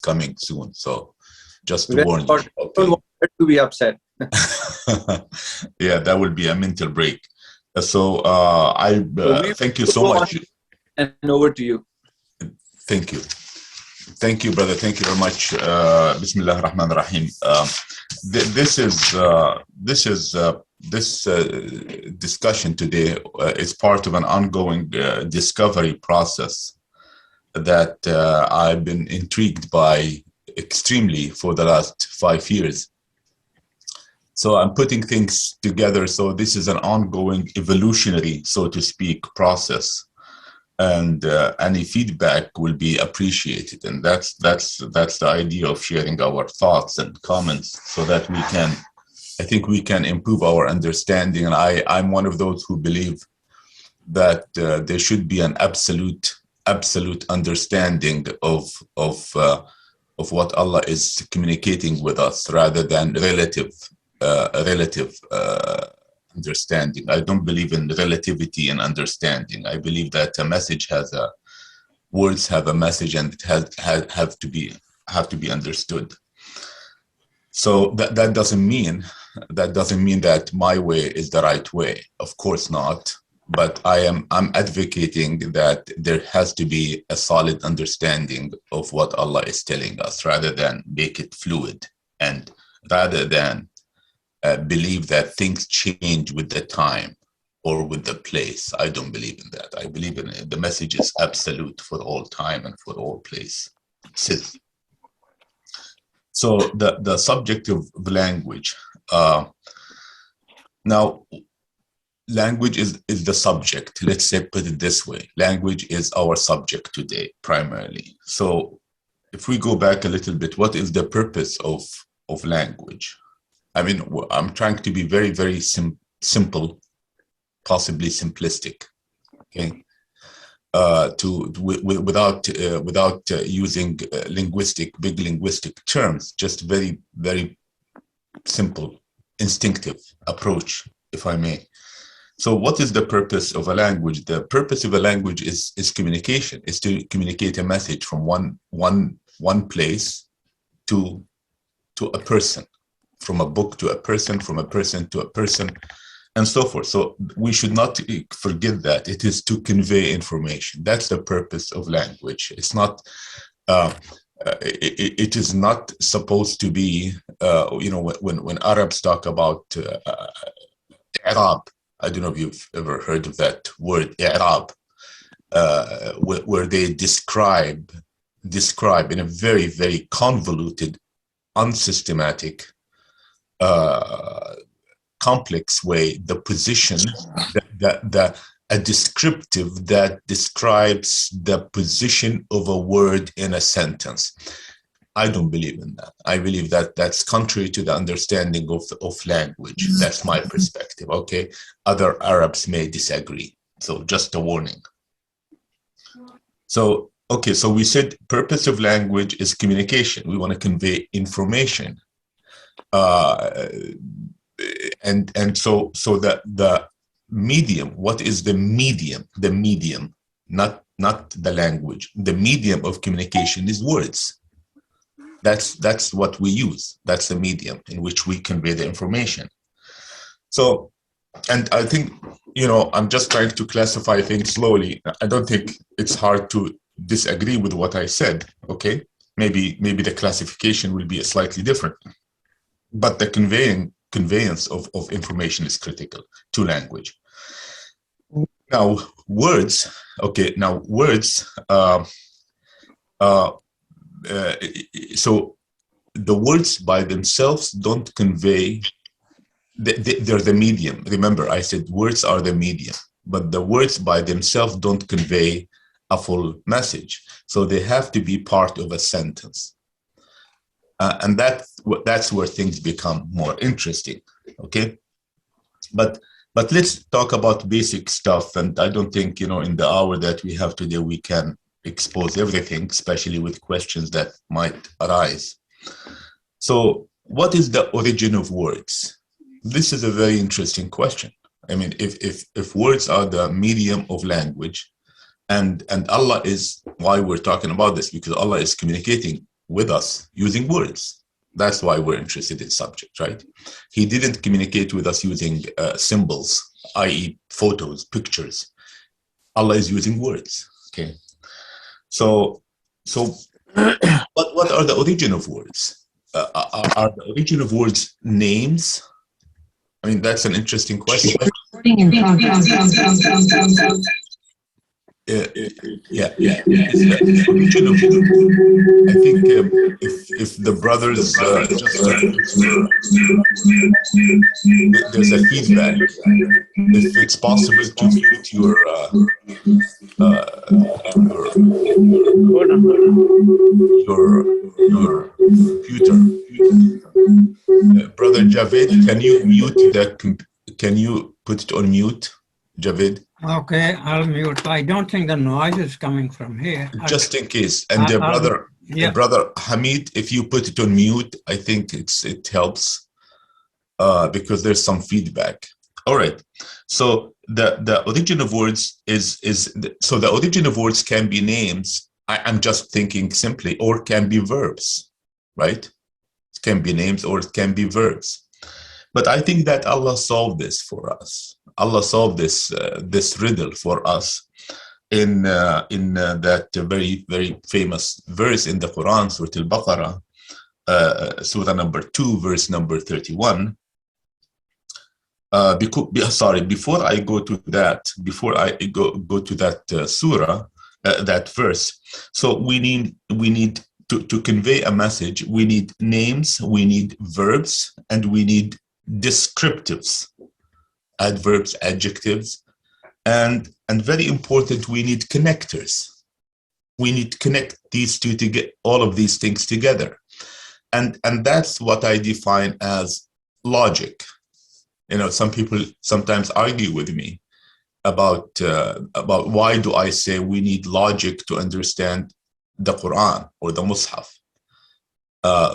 coming soon. So just to Very warn you. important. Okay. Don't want her to be upset. Yeah, that will be a mental break. So I thank you so much. And over to you. Thank you. Thank you, brother. Thank you very much. Bismillah ar-Rahman ar-Rahim. This discussion today is part of an ongoing discovery process that I've been intrigued by extremely for the last 5 years. So I'm putting things together. So this is an ongoing evolutionary, so to speak, process. And any feedback will be appreciated, and that's the idea of sharing our thoughts and comments, so that I think we can improve our understanding. And I'm one of those who believe that there should be an absolute understanding of what Allah is communicating with us, rather than relative understanding. I don't believe in relativity and understanding. I believe that a message words have a message, and it have to be understood. So that doesn't mean that my way is the right way. Of course not. But I'm advocating that there has to be a solid understanding of what Allah is telling us, rather than make it fluid, and rather than believe that things change with the time or with the place. I don't believe in that. I believe in it. The message is absolute for all time and for all place. So the subject of language. Now, language is the subject. Let's say, put it this way. Language is our subject today, primarily. So if we go back a little bit, what is the purpose of language? I mean, I'm trying to be very, very simple, possibly simplistic, okay? Without using big linguistic terms, just very, very simple, instinctive approach, if I may. So, what is the purpose of a language? The purpose of a language is communication. Is to communicate a message from one place to a person. From a book to a person, from a person to a person, and so forth. So we should not forget that it is to convey information. That's the purpose of language. It's not. It is not supposed to be. When Arabs talk about i'rab, I don't know if you've ever heard of that word, i'rab, where they describe in a very, very convoluted, unsystematic, complex way the position, a descriptive that describes the position of a word in a sentence. I don't believe in that. I believe that that's contrary to the understanding of language. That's my perspective. Okay, other Arabs may disagree. So just a warning. So okay, so we said purpose of language is communication. We want to convey information. And so the medium, what is the medium? The medium, not the language. The medium of communication is words. That's what we use. That's the medium in which we convey the information. So, and I think, I'm just trying to classify things slowly. I don't think it's hard to disagree with what I said. Okay, maybe the classification will be slightly different. But the conveyance of information is critical to language. Now, words. Okay, now words. So the words by themselves don't convey. They're the medium. Remember, I said words are the medium, but the words by themselves don't convey a full message. So they have to be part of a sentence. And that's where things become more interesting, okay? But let's talk about basic stuff. And I don't think, in the hour that we have today, we can expose everything, especially with questions that might arise. So what is the origin of words? This is a very interesting question. I mean, if words are the medium of language, and Allah is why we're talking about this, because Allah is communicating with us using words. That's why we're interested in subject, right? He didn't communicate with us using symbols, i.e. photos, pictures. Allah is using words, okay? So what are the origin of words? Are the origin of words names? I mean, that's an interesting question. Yeah. The origin of, I think if the brothers there's a feedback. If it's possible to mute your computer. Brother Javed, can you put it on mute, Javed? Okay, I'll mute. I don't think the noise is coming from here. Just in case. And brother Hamid, if you put it on mute, I think it helps because there's some feedback. All right. So the origin of words the origin of words can be names. I'm just thinking simply, or can be verbs, right? It can be names or it can be verbs. But I think that Allah solved this for us. Allah solved this riddle for us in that very, very famous verse in the Quran, Surah Al-Baqarah, Surah number 2, verse number 31. Before I go to that, surah, that verse. So we need to convey a message. We need names, we need verbs, and we need descriptives, adverbs, adjectives, and very important, we need connectors. We need to connect these two to get all of these things together, and that's what I define as logic. You know, some people sometimes argue with me about why do I say we need logic to understand the Quran or the Mus'haf.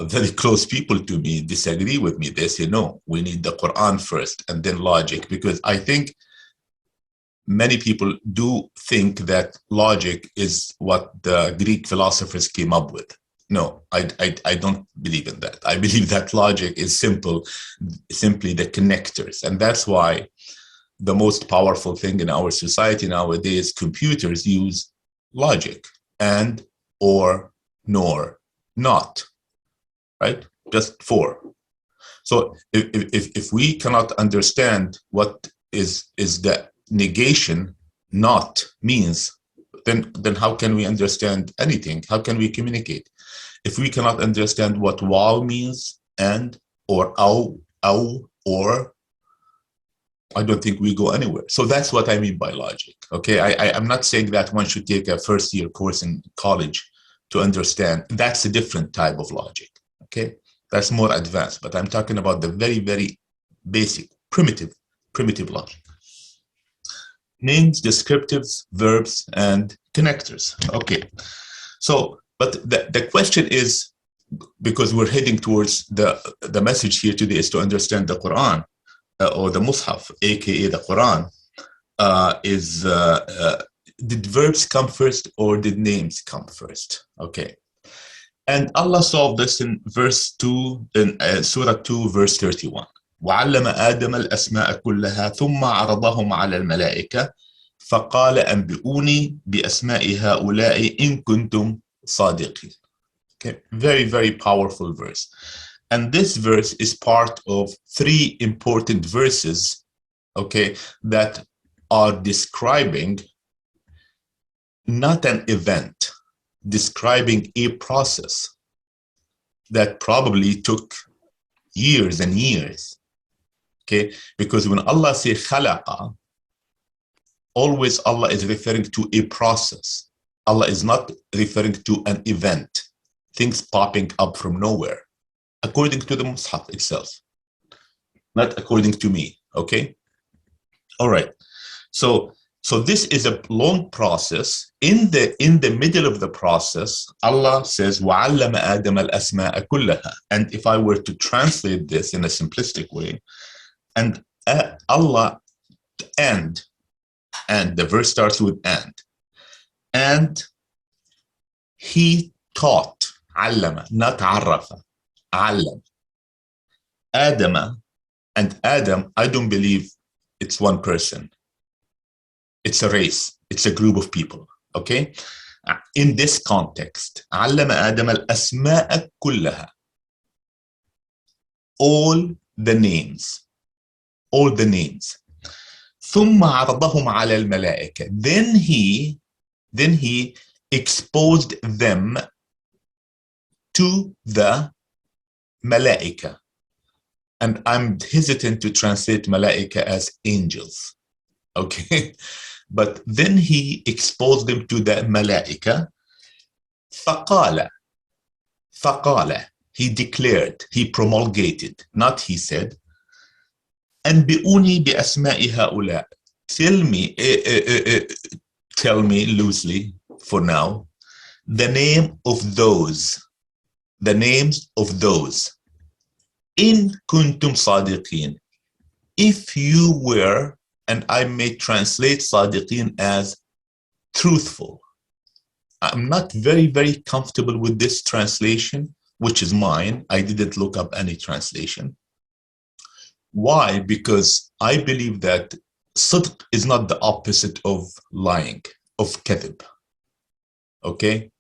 Very close people to me disagree with me. They say, no, we need the Quran first and then logic, because I think many people do think that logic is what the Greek philosophers came up with. No, I don't believe in that. I believe that logic is simply the connectors. And that's why the most powerful thing in our society nowadays, computers use logic, and, or, nor, not, right? Just for. So if we cannot understand what is the negation not means, then how can we understand anything? How can we communicate? If we cannot understand what wow means, and, or ow, or, I don't think we go anywhere. So that's what I mean by logic, okay? I'm not saying that one should take a first-year course in college to understand. That's a different type of logic, okay? That's more advanced, but I'm talking about the very, very basic, primitive logic. Names, descriptives, verbs, and connectors, okay? So, but the question is, because we're heading towards the message here today is to understand the Quran, or the Mus'haf, aka the Quran, did verbs come first or did names come first? Okay. And Allah solved this in verse 2, in Surah 2, verse 31. وَعَلَّمَ آدَمَ الْأَسْمَاءَ كُلَّهَا ثُمَّ عَرَضَهُمْ عَلَى الْمَلَائِكَةِ فَقَالَ أَنْبِئُونِي بِأَسْمَاءِ هَؤُلَاءِ إِن كُنتُمْ صَادِقِينَ. Okay, very, very powerful verse. And this verse is part of 3 important verses, okay, that are describing not an event, describing a process that probably took years and years, okay? Because when Allah says khalaqa, always Allah is referring to a process. Allah is not referring to an event, things popping up from nowhere, according to the Mus'haf itself, not according to me, okay? All right, so this is a long process. In the middle of the process, Allah says, وَعَلَّمَ آدَمَ الْأَسْمَاءَ كُلَّهَا. And if I were to translate this in a simplistic way, and Allah, and the verse starts with and he taught علم, not عرف. علم. Adama, and Adam, I don't believe it's one person. It's a race. It's a group of people. Okay? In this context, علم آدم الأسماء كلها. All the names. All the names. ثم عرضهم على الملائكة. Then he exposed them to the malaika. And I'm hesitant to translate malaika as angels. Okay? But then he exposed them to the malaika. فقال. He declared, he promulgated, not he said. أنبئوني بأسماء هؤلاء. Tell me loosely for now, the name of those. The names of those. إن كنتم صادقين. If you were, and I may translate صادقين as truthful. I'm not very, very comfortable with this translation, which is mine. I didn't look up any translation. Why? Because I believe that صدق is not the opposite of lying, of كذب. Okay?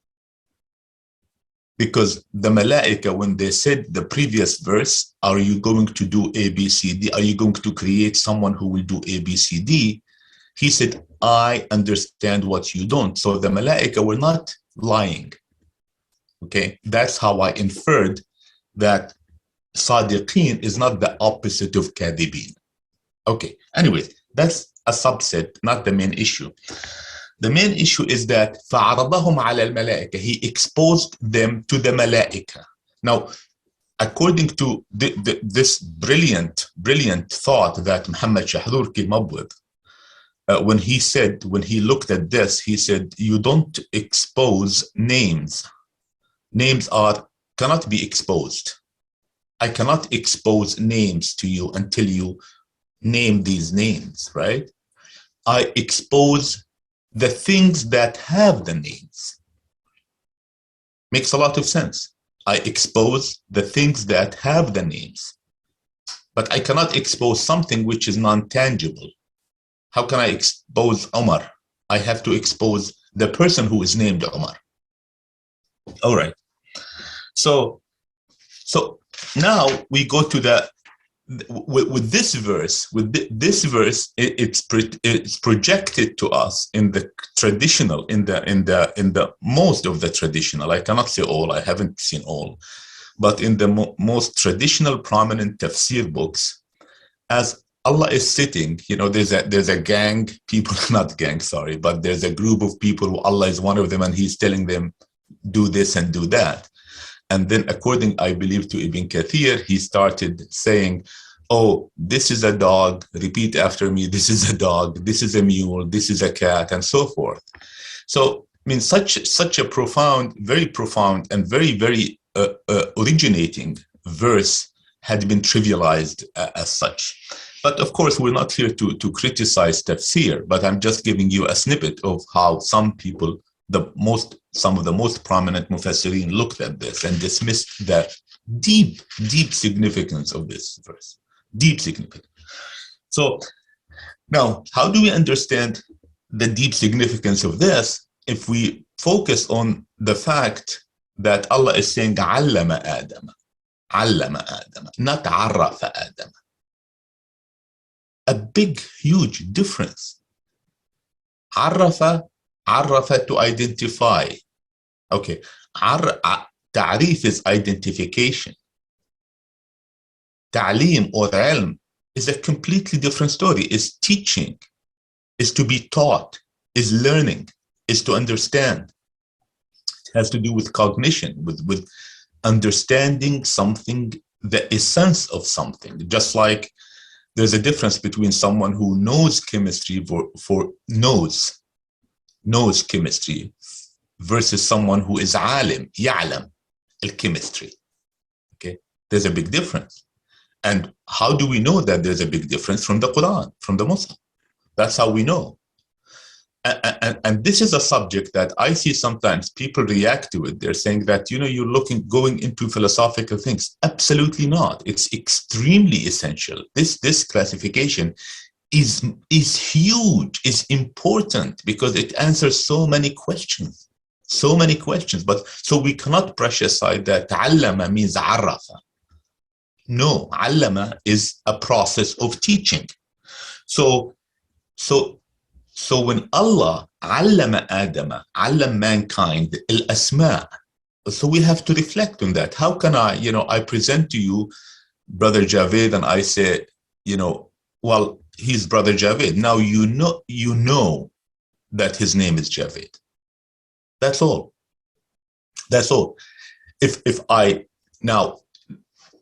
Because the malaika, when they said the previous verse, are you going to do A, B, C, D? Are you going to create someone who will do A, B, C, D? He said, I understand what you don't. So the malaika were not lying. Okay, that's how I inferred that Sadiqeen is not the opposite of Kadibin. Okay, anyway, that's a subset, not the main issue. The main issue is that فَعَرَضَهُمْ عَلَى الْمَلَائِكَةِ. He exposed them to the malaika. Now, according to this brilliant thought that Muhammad Shahdur came up with, when he looked at this, he said, you don't expose names. Names cannot be exposed. I cannot expose names to you until you name these names, right? I expose the things that have the names. Makes a lot of sense. I expose the things that have the names. But I cannot expose something which is non-tangible. How can I expose Omar? I have to expose the person who is named Omar. All right. So now we go to with this verse. This verse, it's projected to us in the traditional, in the most of the traditional. I cannot say all. I haven't seen all, but in the most traditional, prominent tafsir books, as Allah is sitting. You know, there's a gang, people, not gang, sorry, but there's a group of people who Allah is one of them, and He's telling them, do this and do that. And then according, I believe, to Ibn Kathir, he started saying, oh, this is a dog, repeat after me, this is a dog, this is a mule, this is a cat, and so forth. So, I mean, such a profound, very profound, and very, very originating verse had been trivialized as such. But of course, we're not here to criticize tafsir, but I'm just giving you a snippet of how some people, some of the most prominent mufassirin looked at this and dismissed the deep significance of this verse. Deep significance. So now, how do we understand the deep significance of this if we focus on the fact that Allah is saying allama Adam, not arrafa Adam? A big, huge difference. Arrafa to identify. Okay, ta'rif is identification. Ta'lim or ilm is a completely different story. Is teaching, is to be taught, is learning, is to understand. It has to do with cognition, with understanding something, the essence of something. Just like there's a difference between someone who knows chemistry knows chemistry versus someone who is alim, ya'lam al-chemistry. Okay, there's a big difference. And how do we know that there's a big difference? From the Qur'an, from the Mus'haf. That's how we know. And this is a subject that I see sometimes people react to it. They're saying that, you're going into philosophical things. Absolutely not. It's extremely essential. This classification is huge, is important, because it answers so many questions. But so we cannot brush aside that allama means arafa. No, allama is a process of teaching. So when Allah allama Adama, allam mankind al-asma, so we have to reflect on that. How can I present to you Brother Javed, and I say, well, he's Brother Javed. Now you know that his name is Javed. That's all. If I now,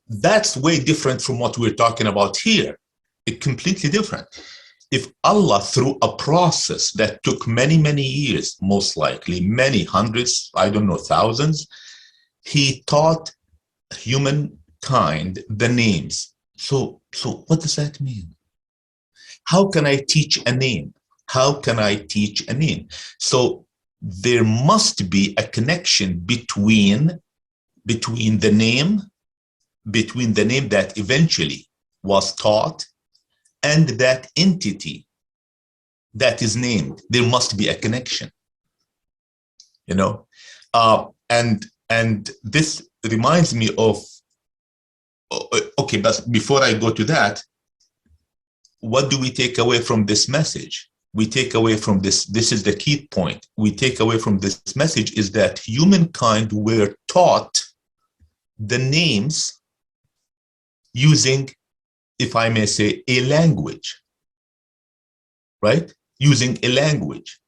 that's way different from what we're talking about here. It's completely different. If Allah, through a process that took many, many years, most likely many hundreds, I don't know, thousands, he taught humankind the names. So what does that mean? How can I teach a name? So there must be a connection between the name that eventually was taught and that entity that is named. There must be a connection, and this reminds me of, okay, but before I go to that, what do we take away from this message? We take away from this is the key point. We take away from this message is that humankind were taught the names using, if I may say, a language, right? Using a language.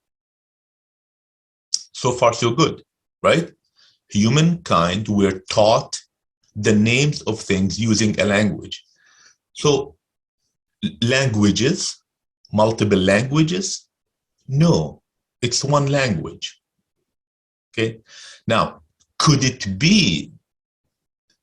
So far, so good, right? Humankind were taught the names of things using a language. So languages, multiple languages? No, it's one language. Okay. Now, could it be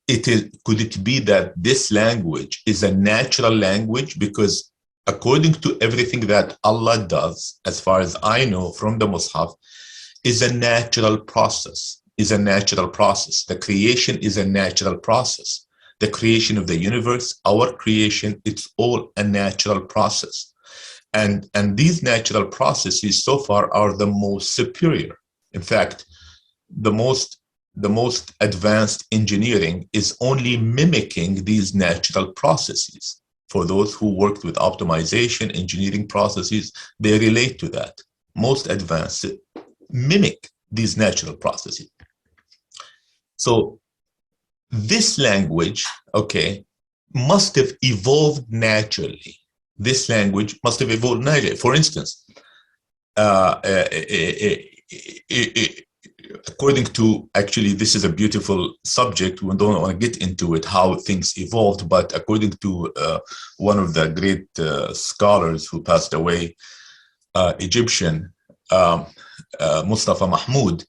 that this language is a natural language? Because according to everything that Allah does, as far as I know from the Mus'haf, is a natural process. The creation is a natural process. The creation of the universe, our creation, it's all a natural process. And these natural processes so far are the most superior. In fact, the most advanced engineering is only mimicking these natural processes. For those who worked with optimization, engineering processes, they relate to that. Most advanced mimic these natural processes. So this language, okay, must have evolved naturally. For instance, according to, actually, this is a beautiful subject. We don't want to get into it, how things evolved, but according to one of the great scholars who passed away, Egyptian, Mustafa Mahmoud,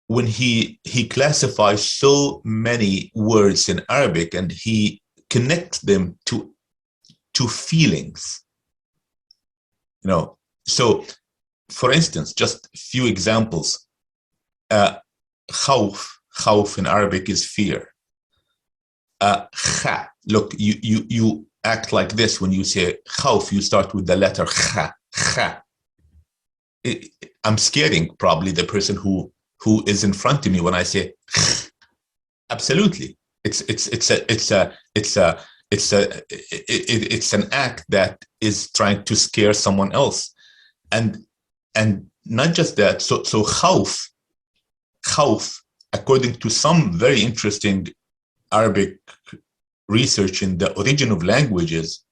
when he classifies so many words in Arabic and he connects them to feelings, So, for instance, just a few examples. Khawf in Arabic is fear. Kha. Look, you act like this when you say khawf. You start with the letter kha. Kha. I'm scaring probably the person who is in front of me when I say kh. Absolutely, it's an act that is trying to scare someone else, and not just that. So khawf, according to some very interesting Arabic research in the origin of languages,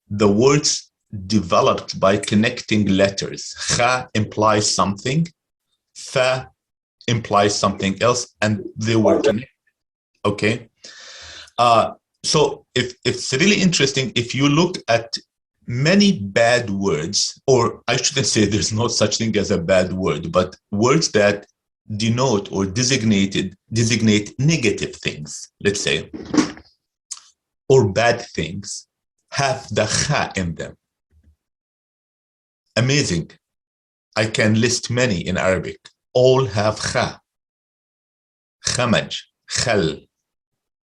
the words developed by connecting letters. Kha implies something, fa implies something else, and they were connected. Okay. So if it's really interesting, if you look at many bad words, or I shouldn't say there's no such thing as a bad word, but words that denote or designate negative things, let's say, or bad things, have the kha in them. Amazing. I can list many in Arabic. All have kha. Khamaj, khal,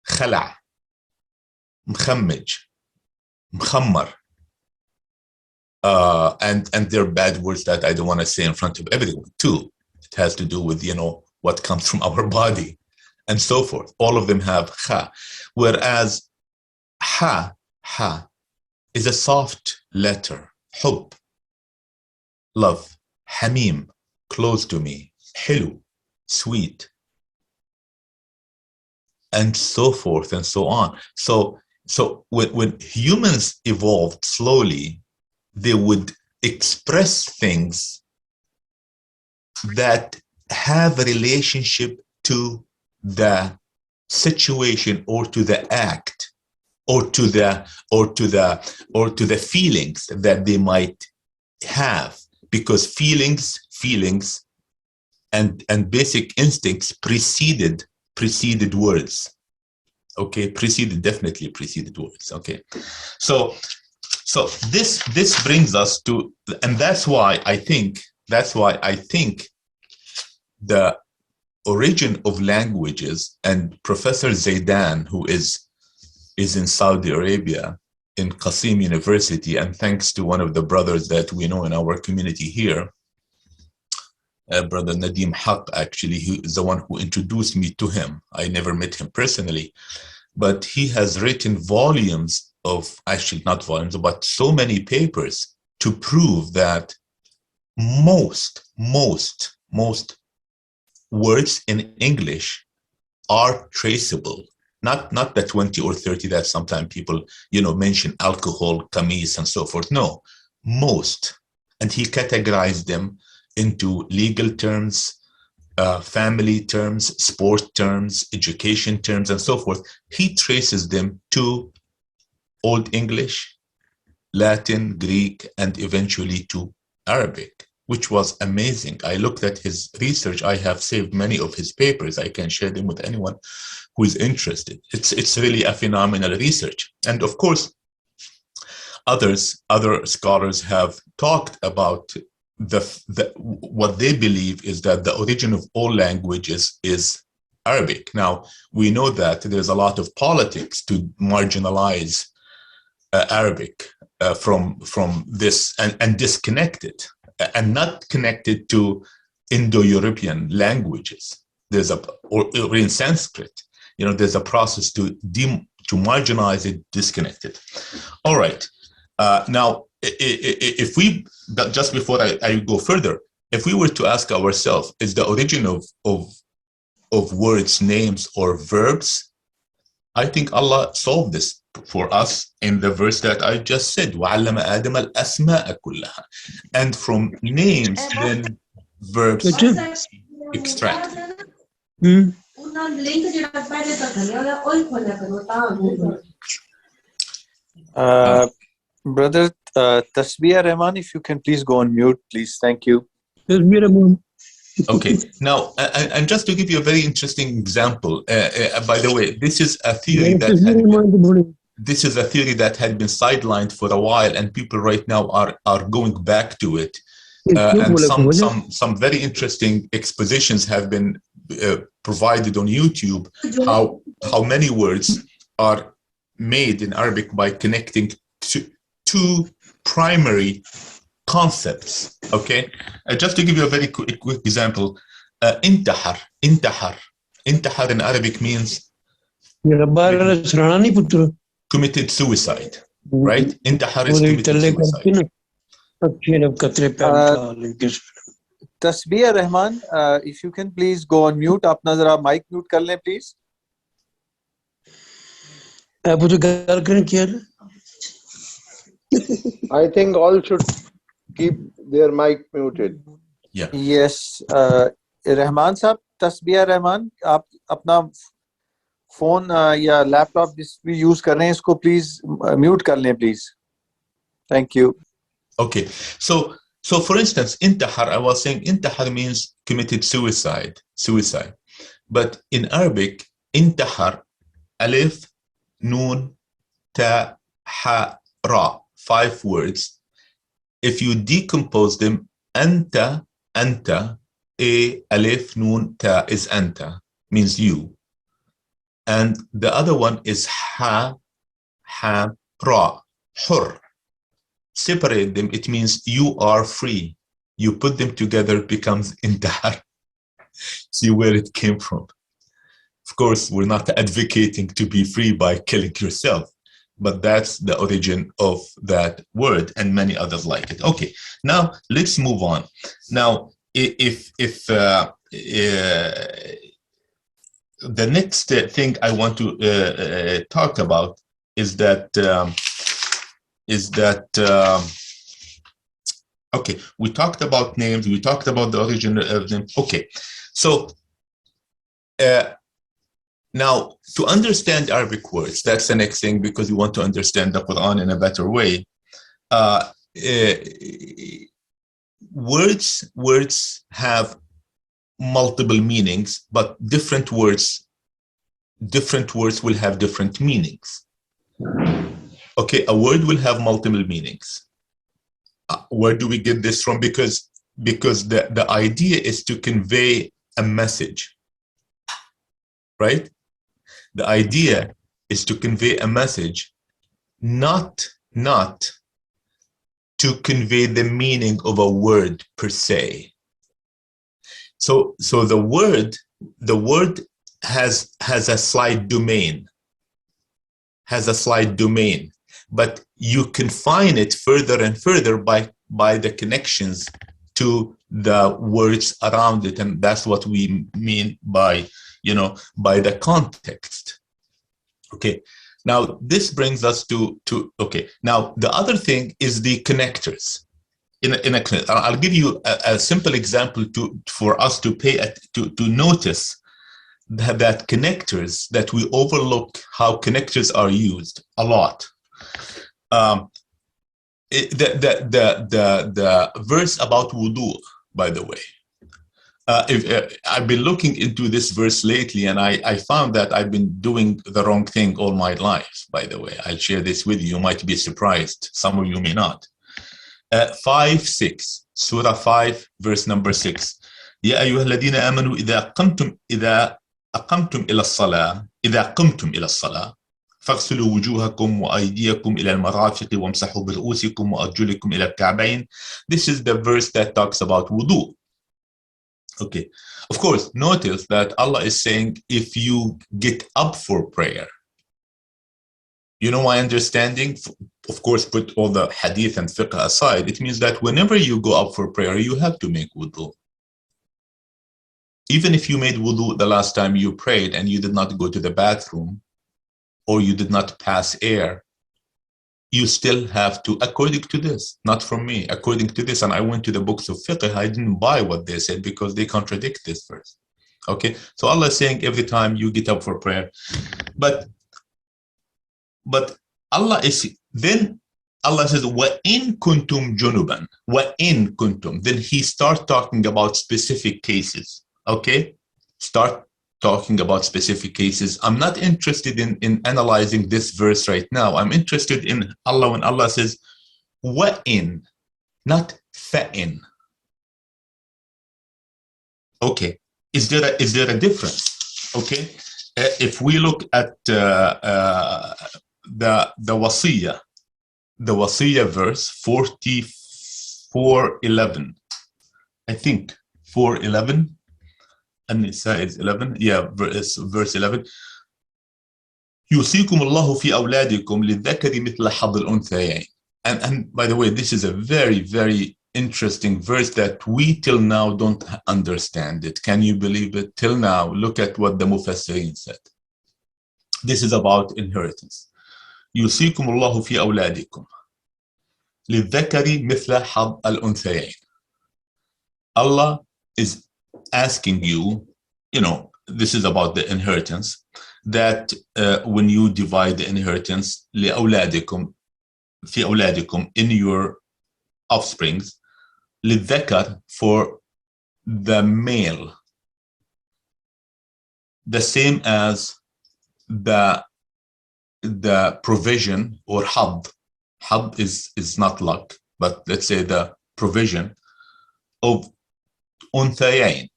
khala, mkhammaj, mkhammar. And they're bad words that I don't want to say in front of everyone too. It has to do with, what comes from our body and so forth. All of them have kha. Whereas ha is a soft letter. Hub, love. Hamim, close to me. Hilu, sweet. And so forth and so on. So when humans evolved slowly, they would express things that have a relationship to the situation or to the act or to the feelings that they might have, because feelings and basic instincts preceded words. Okay, definitely preceded words. Okay, so this brings us to, and that's why I think the origin of languages, and Professor Zaidan, who is in Saudi Arabia in Qasim University, and thanks to one of the brothers that we know in our community here, Brother Nadim Haq, actually, he is the one who introduced me to him. I never met him personally, but he has written volumes of, actually not volumes, but so many papers to prove that most words in English are traceable. Not the 20 or 30 that sometimes people, mention, alcohol, kamis, and so forth. No, most. And he categorized them into legal terms, family terms, sport terms, education terms, and so forth. He traces them to Old English, Latin, Greek, and eventually to Arabic, which was amazing. I looked at his research. I have saved many of his papers. I can share them with anyone who is interested. It's really a phenomenal research. And of course, other scholars have talked about what they believe is that the origin of all languages is Arabic. Now, we know that there's a lot of politics to marginalize Arabic from this and disconnect it, and not connected to Indo-European languages. Or in Sanskrit, there's a process to marginalize it, disconnect it. All right. Now, if we, just before I go further, if we were to ask ourselves, is the origin of words, names, or verbs? I think Allah solved this for us in the verse that I just said, وَعَلَّمَ آدَمَ الْأَسْمَاءَ كُلَّهَا. And from names, then verbs extract. Brother Tasbih Rahman, if you can please go on mute, please. Thank you. Okay. Now, and just to give you a very interesting example, by the way, this is a theory that had been sidelined for a while, and people right now are going back to it. And some very interesting expositions have been provided on YouTube, how many words are made in Arabic by connecting two primary concepts. Okay, just to give you a very quick example, intahar in Arabic means committed suicide, right? Intahar is committed suicide. Tasbih Rahman, if you can please go on mute. Apna zara mic mute kar le, please. I think all should keep their mic muted. Yeah. Yes. Rahman sahab, Tasbih Rahman, aap apna phone ya laptop जिस भी use कर रहे हैं इसको please mute कर लें, please. Thank you. Okay. So for instance, intahar, I was saying intahar means committed suicide. But in Arabic, intahar, alif, nun, ta, ha, ra, 5 words. If you decompose them, Anta, anta, a alif nun ta is anta, means you. And the other one is ha, ra, hur. Separate them, it means you are free. You put them together, it becomes intihar. See where it came from. Of course, we're not advocating to be free by killing yourself, but that's the origin of that word and many others like it. Okay, now let's move on. Now, if the next thing I want to talk about is that okay, we talked about names, we talked about the origin of them. Okay, so now, to understand Arabic words, that's the next thing, because we want to understand the Quran in a better way. Words have multiple meanings, but different words will have different meanings. Okay, a word will have multiple meanings. Where do we get this from? Because the idea is to convey a message, right? The idea is to convey a message, not to convey the meaning of a word per se. So the word has a slight domain, but you confine it further and further by the connections to the words around it, and that's what we mean by by the context. Okay, now this brings us to okay. Now the other thing is the connectors. I'll give you a simple example for us to notice that connectors, that we overlook how connectors are used a lot. The verse about wudu, by the way. I've been looking into this verse lately, and I found that I've been doing the wrong thing all my life, by the way. I'll share this with you. You might be surprised. Some of you may not. 5:6, Surah 5, verse number 6. يا أيها الذين آمنوا إذا قمتم إلى الصلاة فاغسلوا وجوهكم وأيديكم إلى المرافق وامسحوا برؤوسكم وأرجلكم إلى الكعبين. This is the verse that talks about wudu. Okay, of course, notice that Allah is saying if you get up for prayer. You know my understanding? Of course, put all the hadith and fiqh aside. It means that whenever you go up for prayer, you have to make wudu. Even if you made wudu the last time you prayed and you did not go to the bathroom, or you did not pass air, you still have to, according to this, not from me, according to this. And I went to the books of fiqh, I didn't buy what they said because they contradict this verse. Okay, so Allah is saying every time you get up for prayer, but Allah is, then Allah says, وَإِن كُنْتُمْ جُنُبًا, وَإِن كُنْتُم, then he starts talking about specific cases. Okay, start talking about specific cases. I'm not interested in analyzing this verse right now. I'm interested in Allah when Allah says وَإِن, not فَإِن. Okay, is there a difference? Okay, if we look at the wasiyah verse 44:11, I think 4:11. النساء is 11, yeah, verse 11. يوصيكم الله في أولادكم للذكر مثل حظ الأنثيين. And by the way, this is a very, very interesting verse that we till now don't understand it. Can you believe it? Till now, look at what the Mufassirin said. This is about inheritance. يوصيكم الله في أولادكم للذكر مثل حظ الأنثيين. Allah is asking you, this is about the inheritance, that when you divide the inheritance لأولادكم في أولادكم, in your offsprings, للذكر, for the male, the same as the provision or hadd. Hadd is not luck, but let's say the provision of unthayain,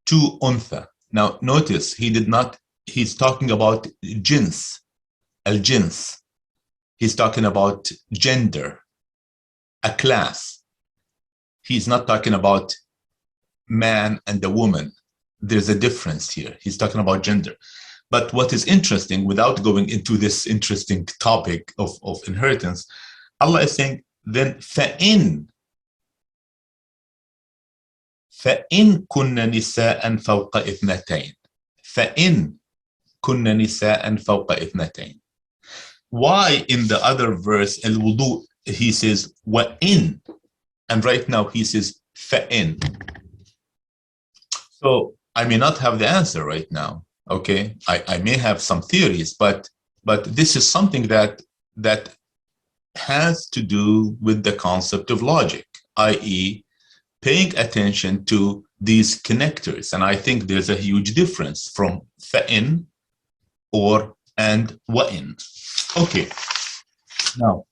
two untha. Now notice he's talking about jins, al-jins. He's talking about gender, a class. He's not talking about man and a woman. There's a difference here. He's talking about gender. But what is interesting, without going into this interesting topic of inheritance, Allah is saying, then فَإِن كُنَّ نِسَاءً فَوْقَ إِثْنَتَيْن فَإِن كُنَّ نِسَاءً فَوْقَ إِثْنَتَيْن. Why in the other verse, al-wudu, he says, وَإِن, and right now he says, فَإِن. So I may not have the answer right now, okay? I may have some theories, but this is something that has to do with the concept of logic, i.e. paying attention to these connectors. And I think there's a huge difference from fa'in or and wa'in. Okay. Now,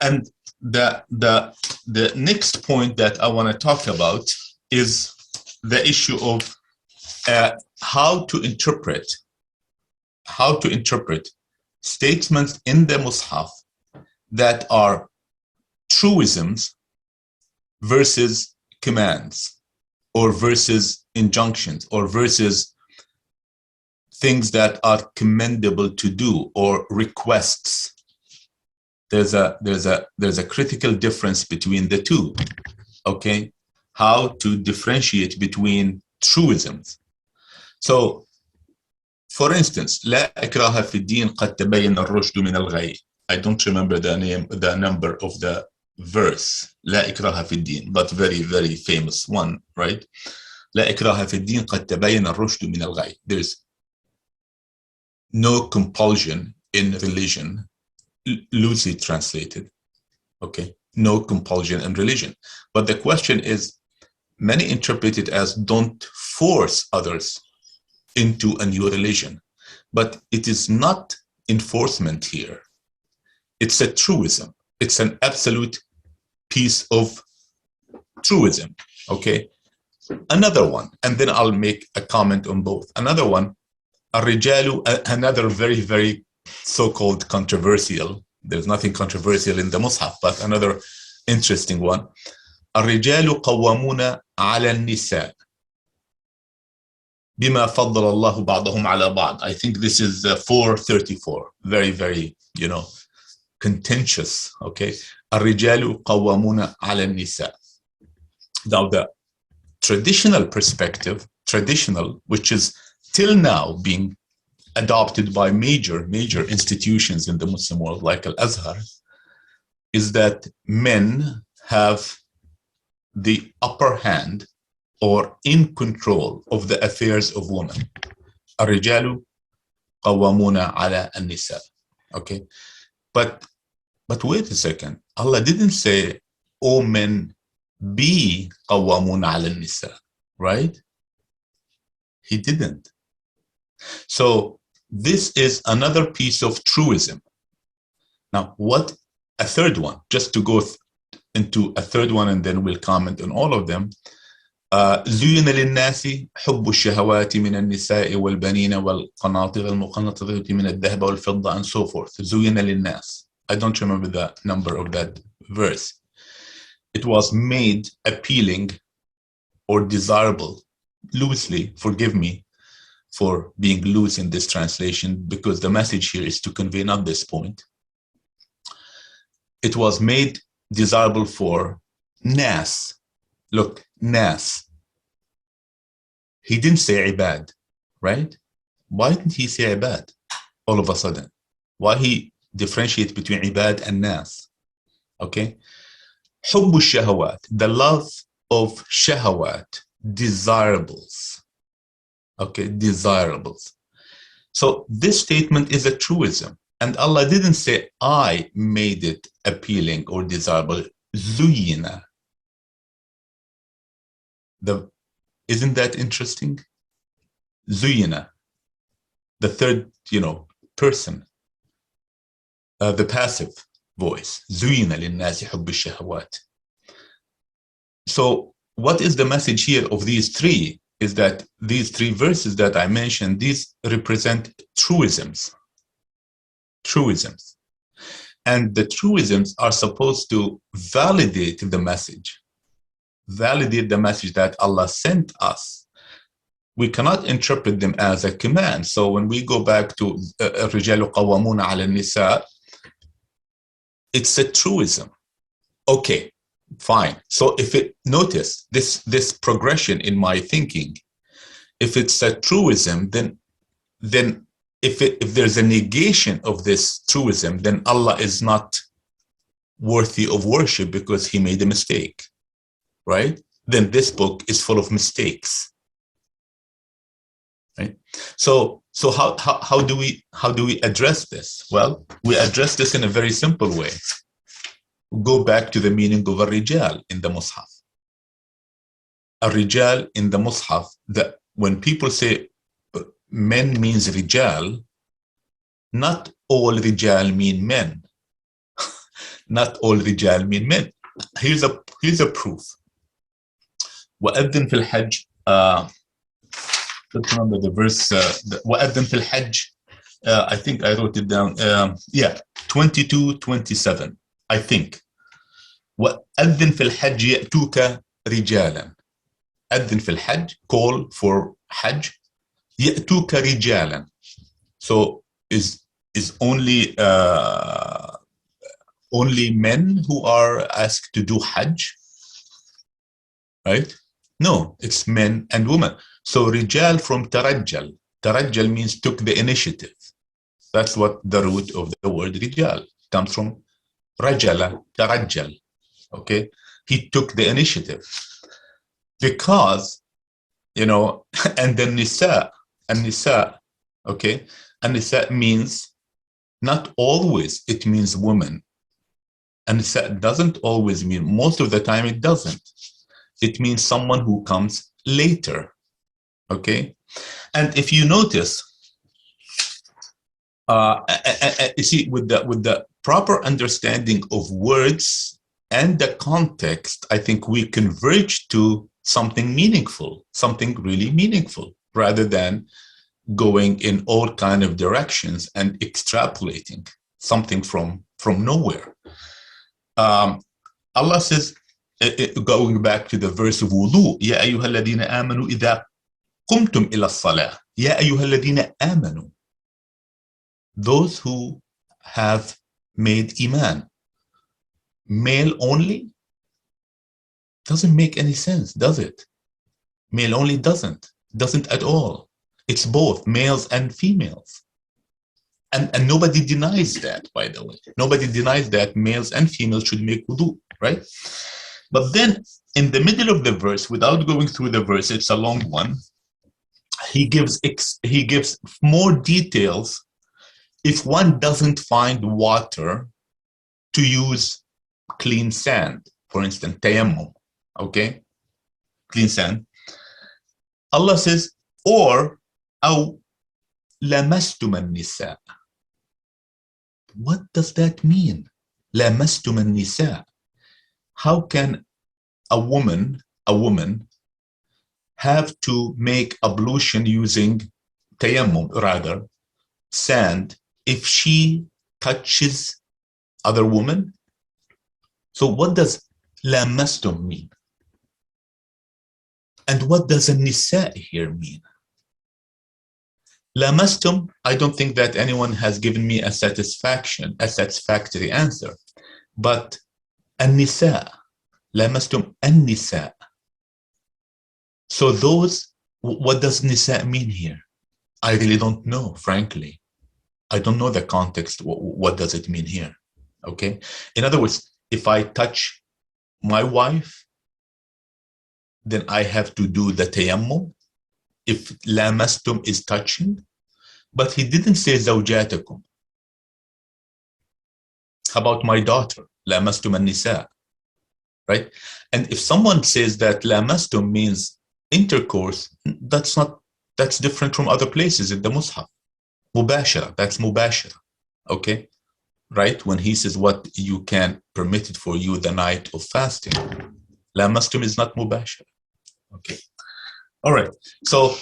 and the next point that I want to talk about is the issue of how to interpret statements in the Mus'haf that are truisms versus commands, or versus injunctions, or versus things that are commendable to do, or requests. There's a critical difference between the two. Okay, how to differentiate between truisms. So, for instance, لا إكراه في الدين قد تبين الرشد من الغي. I don't remember the number of the verse. لا إكراه في الدين, but very, very famous one, right? لا إكراه في الدين قد تبين الرشد من الغي. There's no compulsion in religion, loosely translated. Okay, no compulsion in religion. But the question is, many interpret it as don't force others into a new religion. But it is not enforcement here. It's a truism. It's an absolute piece of truism. Okay. Another one, and then I'll make a comment on both. Another one, another very, very so-called controversial. There's nothing controversial in the Mus'haf, but another interesting one. الرجال قوامون على النساء بما فضل الله بعضهم على بعض. I think this is 434. Very, very, contentious. Okay. الرجال قوامون على النساء. Now the traditional perspective, which is till now being adopted by major institutions in the Muslim world, like Al-Azhar, is that men have the upper hand or in control of the affairs of women. الرجال قوامون على النساء. Okay, but wait a second. Allah didn't say, "O men, be قوامون على النساء," right? He didn't. So this is another piece of truism. Now, what a third one? Just to go into a third one, and then we'll comment on all of them. زين للناس حب الشهوات من النساء والبنين والقناطر المقنطرة من الذهب والفضة, and so forth. زين للناس. I don't remember the number of that verse. It was made appealing or desirable, loosely, forgive me for being loose in this translation, because the message here is to convey not this point. It was made desirable for nas. Look, nas. He didn't say ibad, right? Why didn't he say ibad all of a sudden? Why he differentiate between ibad and nas? Okay. حب الشهوات, the love of shahawat, desirables. Okay, desirables. So this statement is a truism. And Allah didn't say, I made it appealing or desirable. Zuyina. Isn't that interesting? Zuyina. The third, person. The passive voice. Zuyina linnasi hubb ash-shahawat. So what is the message here of these three is that these three verses that I mentioned, these represent truisms. Truisms. And the truisms are supposed to validate the message. Validate the message that Allah sent us. We cannot interpret them as a command. So when we go back to الرجال قوامون على النساء, it's a truism. Okay, fine. So if it, notice this progression in my thinking, if it's a truism, then if there's a negation of this truism, then Allah is not worthy of worship because he made a mistake, right? Then this book is full of mistakes, right? So how do we address this? Well, we address this in a very simple way. Go back to the meaning of الرجال in the Mus'haf. الرجال in the Mus'haf, that when people say men means rijal, not all rijal mean men. Not all rijal mean men. Here's a proof. وأذن في الحج. Let's remember the verse. وأذن في الحج. I think I wrote it down. 22:27. I think. وأذن في الحج يأتوك رجالا. أذن في الحج, call for Hajj. يأتوك رجالا. So is only men who are asked to do Hajj, right? No, it's men and women. So rijal from tarajjal. Tarajjal means took the initiative. That's what the root of the word rijal comes from. Rajala, tarajjal. Okay, he took the initiative because, and then nisa, and nisa, okay, and nisa means not always it means woman. And nisa doesn't always mean, most of the time it doesn't. It means someone who comes later, okay? And if you notice, you see, with the proper understanding of words and the context, I think we converge to something meaningful, something really meaningful, rather than going in all kind of directions and extrapolating something from nowhere. Allah says, going back to the verse of wudu, يا أيها الذين آمنوا إذا قمتم إلى الصلاة. يا أيها الذين آمنوا. Those who have made iman. Male only? Doesn't make any sense, does it? Male only doesn't at all. It's both males and females. And nobody denies that, by the way. Nobody denies that males and females should make wudu, right? But then in the middle of the verse, without going through the verse, it's a long one, he gives more details if one doesn't find water to use clean sand, for instance, tayammum, okay? Clean sand. Allah says, or أو لمستم النساء. What does that mean? لمستم النساء. How can a woman have to make ablution using tayammum, rather, sand, if she touches other women? So what does لمستم mean? And what does النساء here mean? لمستم, I don't think that anyone has given me a satisfactory answer. But النساء, لمستم النساء. So those, what does nisa mean here? I really don't know, frankly. I don't know the context. What does it mean here? Okay. In other words, if I touch my wife, then I have to do the tayammum. If lamastum is touching, but he didn't say zawjatakum. How about my daughter? Lamastum an-nisa, right? And if someone says that lamastum means intercourse, that's different from other places in the Mus'haf. Mubashara, that's mubashara, okay? Right? When he says what you can permit it for you the night of fasting. Lamastum is not mubashara. Okay. All right. So,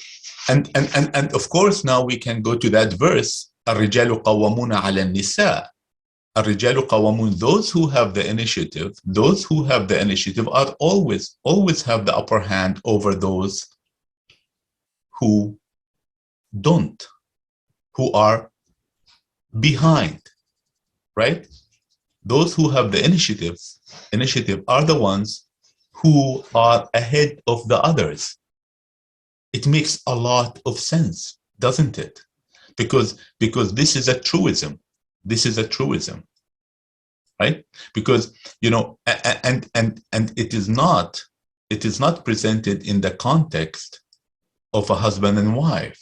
and of course, now we can go to that verse, الرجال قوامون على النساء. الرجال قوامون, those who have the initiative, are always have the upper hand over those who don't, who are behind, right? Those who have the initiative are the ones who are ahead of the others. It makes a lot of sense, doesn't it? Because this is a truism. This is a truism, right? Because, you know, and it is not presented in the context of a husband and wife.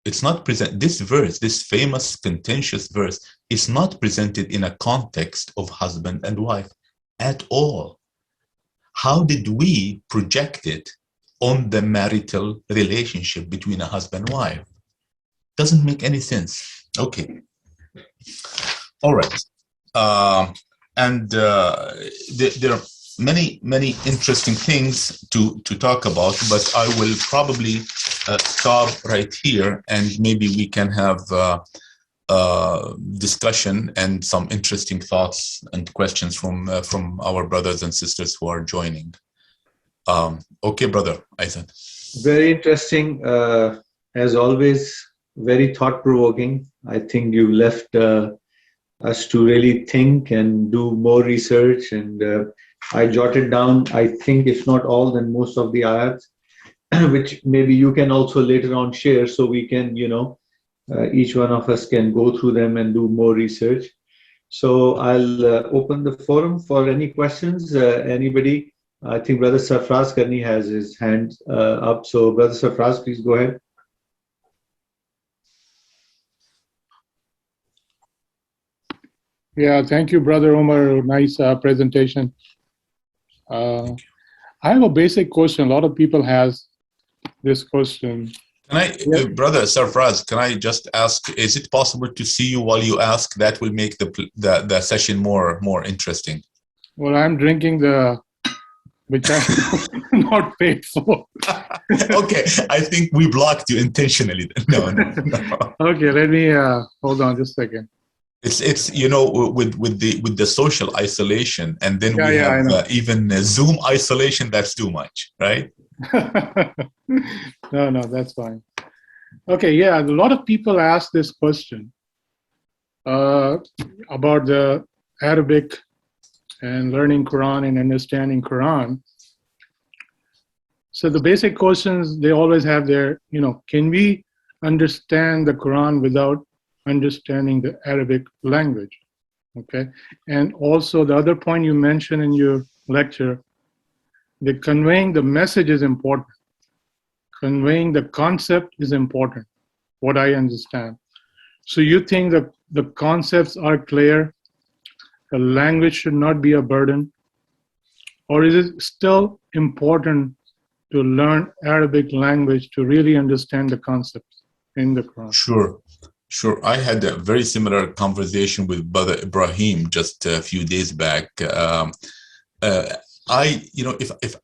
It's not present. This verse, this famous contentious verse, is not presented in a context of husband and wife at all. How did we project it on the marital relationship between a husband and wife? Doesn't make any sense. Okay. All right. There are many interesting things to talk about, but I will probably stop right here, and maybe we can have discussion and some interesting thoughts and questions from our brothers and sisters who are joining. Okay, brother Aisan. Very interesting, as always. Very thought-provoking. I think you left us to really think and do more research, and I jotted down, I think if not all, then most of the ayats, which maybe you can also later on share, so we can, you know, each one of us can go through them and do more research. So I'll open the forum for any questions. Anybody? I think Brother Sarfraz Karni has his hand up. So Brother Sarfraz, please go ahead. Yeah, thank you, Brother Omar. Nice presentation. I have a basic question. A lot of people has this question. Can I, Brother Sarfraz, can I just ask, is it possible to see you while you ask? That will make the session more interesting. Well, I'm drinking which I'm not paid for. Okay, I think we blocked you intentionally. No. Okay, let me, hold on just a second. It's you know, with the social isolation, and then we have even Zoom isolation. That's too much, right? No, that's fine. Okay, yeah, a lot of people ask this question about the Arabic and learning Quran and understanding Quran. So the basic questions they always have there, you know, can we understand the Quran without understanding the Arabic language? Okay, and also the other point you mentioned in your lecture, the conveying the message is important. Conveying the concept is important, what I understand. So you think that the concepts are clear, the language should not be a burden, or is it still important to learn Arabic language to really understand the concepts in the Quran? Sure. I had a very similar conversation with Brother Ibrahim just a few days back. If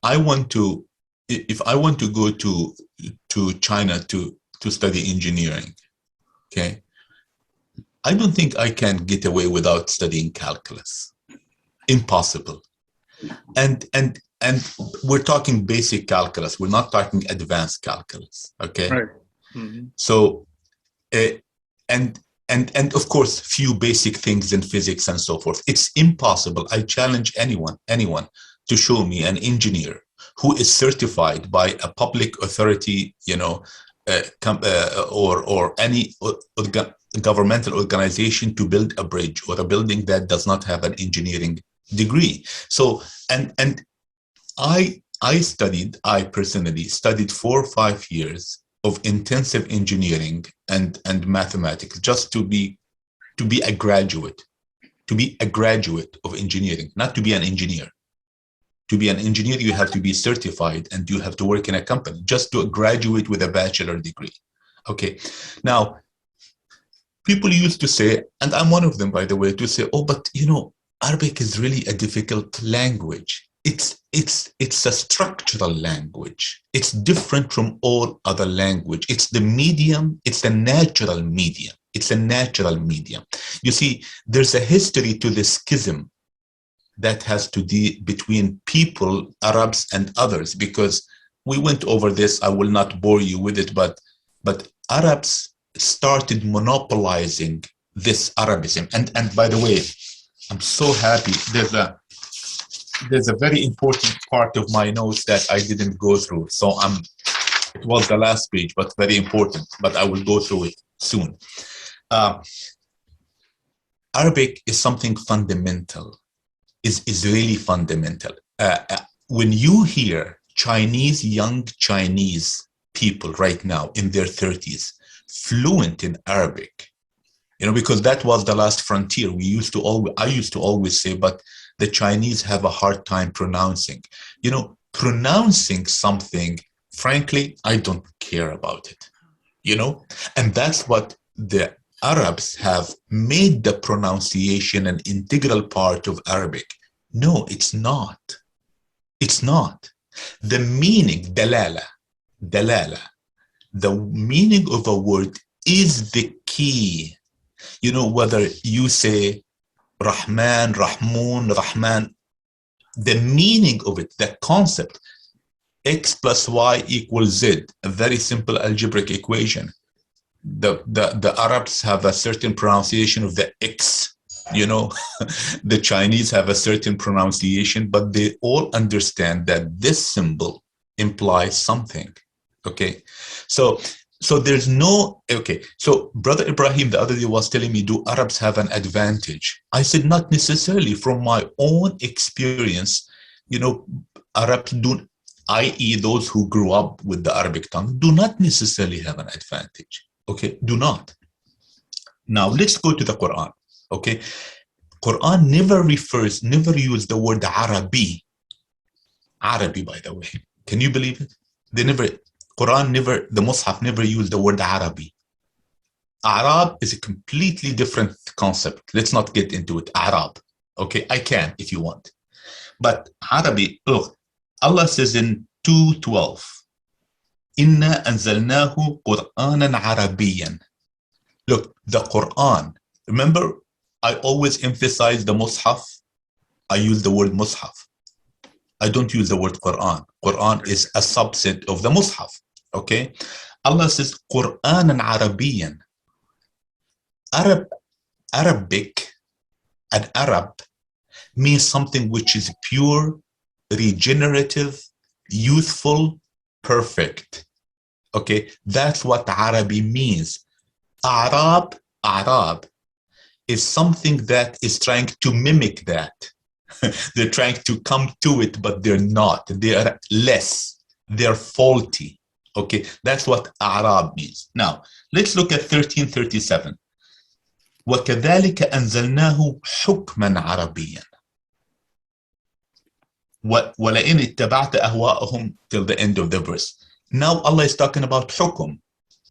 I want to go to China to study engineering, okay, I don't think I can get away without studying calculus. Impossible. And we're talking basic calculus. We're not talking advanced calculus. Okay. Right. Mm-hmm. So, and of course, few basic things in physics and so forth. It's impossible. I challenge anyone to show me an engineer who is certified by a public authority, you know, or any governmental organization to build a bridge or a building that does not have an engineering degree. So, and I personally studied 4 or 5 years of intensive engineering and mathematics just to be a graduate of engineering, not to be an engineer. To be an engineer, you have to be certified and you have to work in a company. Just to graduate with a bachelor degree. Okay. Now, people used to say, and I'm one of them, by the way, to say, oh, but you know, Arabic is really a difficult language. it's a structural language. It's different from all other language. It's the medium. It's the natural medium. It's a natural medium. You see, there's a history to the schism that has to do between people, Arabs and others, because we went over this. I will not bore you with it, but Arabs started monopolizing this Arabism. And by the way, I'm so happy. There's a very important part of my notes that I didn't go through. So it was the last page, but very important, but I will go through it soon. Arabic is something fundamental, is really fundamental. When you hear young Chinese people right now in their 30s, fluent in Arabic, because that was the last frontier. I used to always say, but the Chinese have a hard time pronouncing. Pronouncing something, frankly, I don't care about it, and that's what the Arabs have made the pronunciation an integral part of Arabic. No, it's not. It's not. The meaning, dalala, the meaning of a word is the key. Whether you say Rahman, Rahmun, Rahman, the meaning of it, the concept, X plus Y equals Z, a very simple algebraic equation. The Arabs have a certain pronunciation of the X, the Chinese have a certain pronunciation, but they all understand that this symbol implies something. Okay, so there's no, okay, so Brother Ibrahim the other day was telling me, do Arabs have an advantage? I said, not necessarily. From my own experience, Arabs do, i.e. those who grew up with the Arabic tongue, do not necessarily have an advantage. Okay, do not. Now let's go to the Quran. Okay, Quran never use the word Arabi, by the way. Can you believe it? The Mus'haf never used the word Arabi. Arab is a completely different concept. Let's not get into it. Arab. Okay, I can if you want. But Arabi, look, Allah says in 2:12, Inna anzalnahu Qur'anan Arabiyan. Look, the Quran. Remember, I always emphasize the Mus'haf. I use the word Mus'haf. I don't use the word Quran. Quran is a subset of the Mus'haf. Okay? Allah says Qur'anan Arabiyan. Arabic, and Arab means something which is pure, regenerative, youthful, perfect. Okay? That's what Arabi means. Arab is something that is trying to mimic that. They're trying to come to it, but they're not. They are less. They're faulty. Okay, that's what Arab means. Now, let's look at 1337. وَكَذَلِكَ أَنزَلْنَاهُ حُكْمًا عَرَبِيًّا وَلَئِنِ اتَّبَعْتَ أَهْوَاءَهُمْ till the end of the verse. Now Allah is talking about hukum.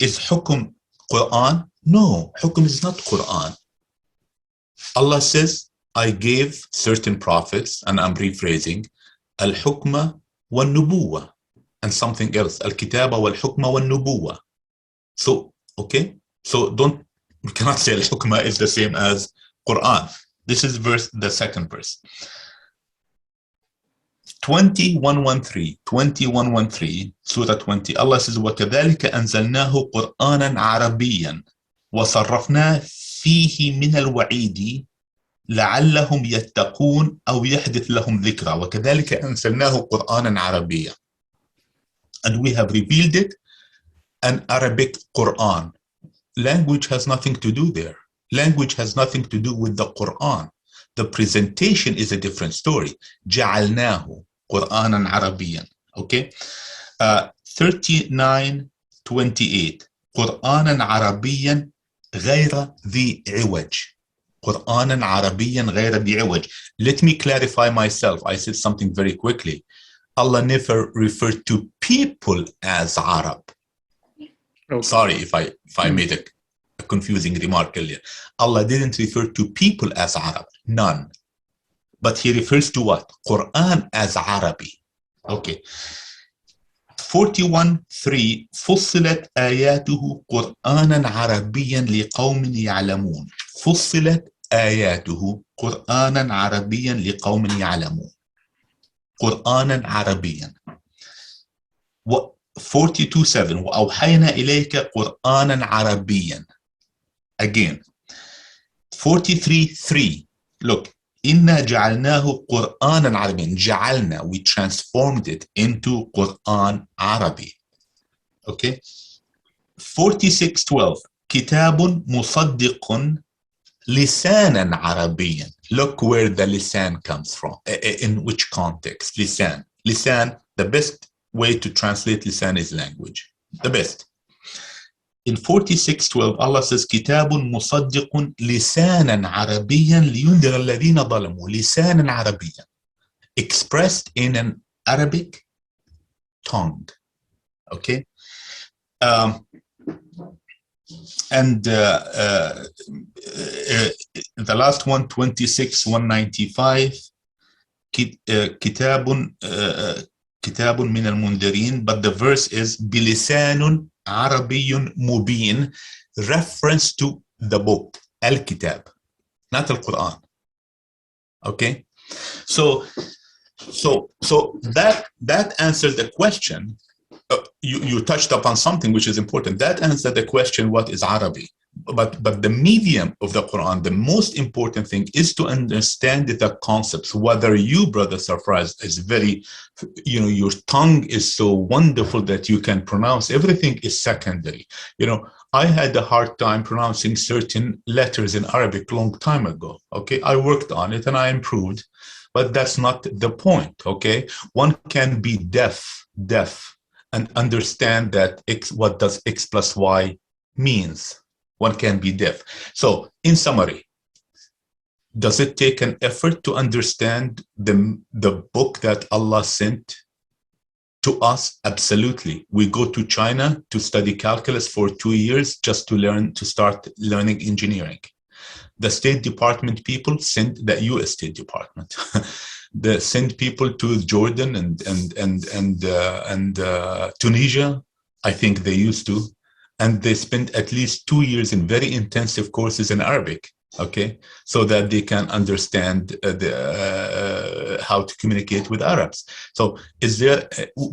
Is hukum Quran? No, hukum is not Quran. Allah says, I gave certain prophets, and I'm rephrasing, al-hukma wal-nubuwa, and something else, al-kitaba wal-hukma wal-nubuwa. So, okay, so we cannot say al-hukma is the same as Quran. This is the second verse. 21:13, Surah 20, Allah says, وَكَذَلِكَ أَنزَلْنَاهُ قُرْآنًا عَرَبِيًّا وَصَرَّفْنَا فِيهِ مِنَ الْوَعِيدِ لَعَلَّهُمْ يَتَّقُونَ أَوْ يَحْدِثْ لَهُمْ ذِكْرًا وَكَذَلِكَ أَنزَلْنَاهُ قُرْآنًا عَرَبِيًّا. And we have revealed it an Arabic Quran. Language has nothing to do there. Language has nothing to do with the Quran. The presentation is a different story. جعلناه قرآنا عربيا. Okay. 39:28. قرآنا عربيا غير ذي عوج. قرآنا عربيا غير ذي عوج. Let me clarify myself. I said something very quickly. Allah never referred to people as Arab. Okay. Sorry if I made a confusing remark earlier. Allah didn't refer to people as Arab. None. but he refers to what? Quran as Arabi. Okay. 41:3 فصلت آياته قرآنا عربيا لقوم يعلمون. فصلت آياته قرآنا عربيا لقوم يعلمون. قرآنا عربيا. 42:7 وأوحينا إليك قرآنا عربيا. Again. 43:3 look, إنا جعلناه قرآنا عربيا. جعلنا, we transformed it into Quran Arabi. Okay. 46:12 كتاب مصدق لسانا عربيا. Look where the lisan comes from. In which context? Lisan. Lisan, the best way to translate lisan is language. The best. In 46:12, Allah says, كتاب مصدق لسانا عربيا لينذر الذين ظلموا. لسانا عربيا. Expressed in an Arabic tongue. Okay? And the last one, 26:195, كتاب من المنذرين, but the verse is بلسان عربي مبين, reference to the book, Al-Kitab, not Al-Quran. Okay? So that answers the question. You touched upon something which is important. That answered the question, what is Arabic? But the medium of the Quran, the most important thing is to understand the concepts. Whether you, brother Surprise, is very, your tongue is so wonderful that you can pronounce everything is secondary. I had a hard time pronouncing certain letters in Arabic long time ago. Okay, I worked on it and I improved, but that's not the point. Okay, one can be deaf and understand that what does X plus Y means. One can be deaf. So, in summary, does it take an effort to understand the book that Allah sent to us? Absolutely. We go to China to study calculus for 2 years just to start learning engineering. The State Department people send, the U.S. State Department, they send people to Jordan and Tunisia. I think they used to. And they spend at least 2 years in very intensive courses in Arabic, okay, so that they can understand how to communicate with Arabs. So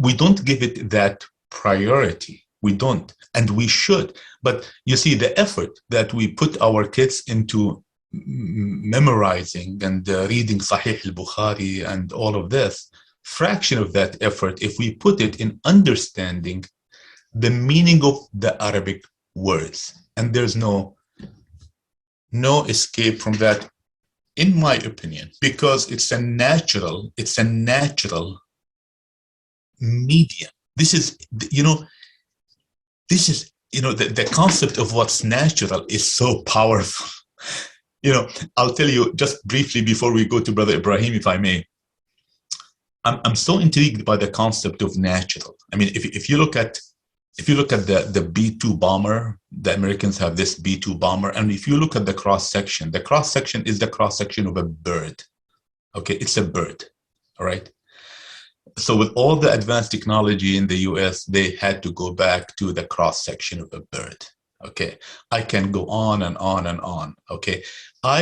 we don't give it that priority. We don't, and we should. But you see, the effort that we put our kids into memorizing and reading Sahih al-Bukhari and all of this, fraction of that effort, if we put it in understanding the meaning of the Arabic words, and there's no escape from that, in my opinion, because it's a natural medium. This is the concept of what's natural is so powerful. I'll tell you just briefly before we go to Brother Ibrahim, if I may. I'm so intrigued by the concept of natural. I mean, if you look at the B-2 bomber, the Americans have this B-2 bomber, and if you look at the cross-section is the cross-section of a bird. Okay, it's a bird, all right? So with all the advanced technology in the US, they had to go back to the cross-section of a bird. Okay, I can go on and on and on. Okay, I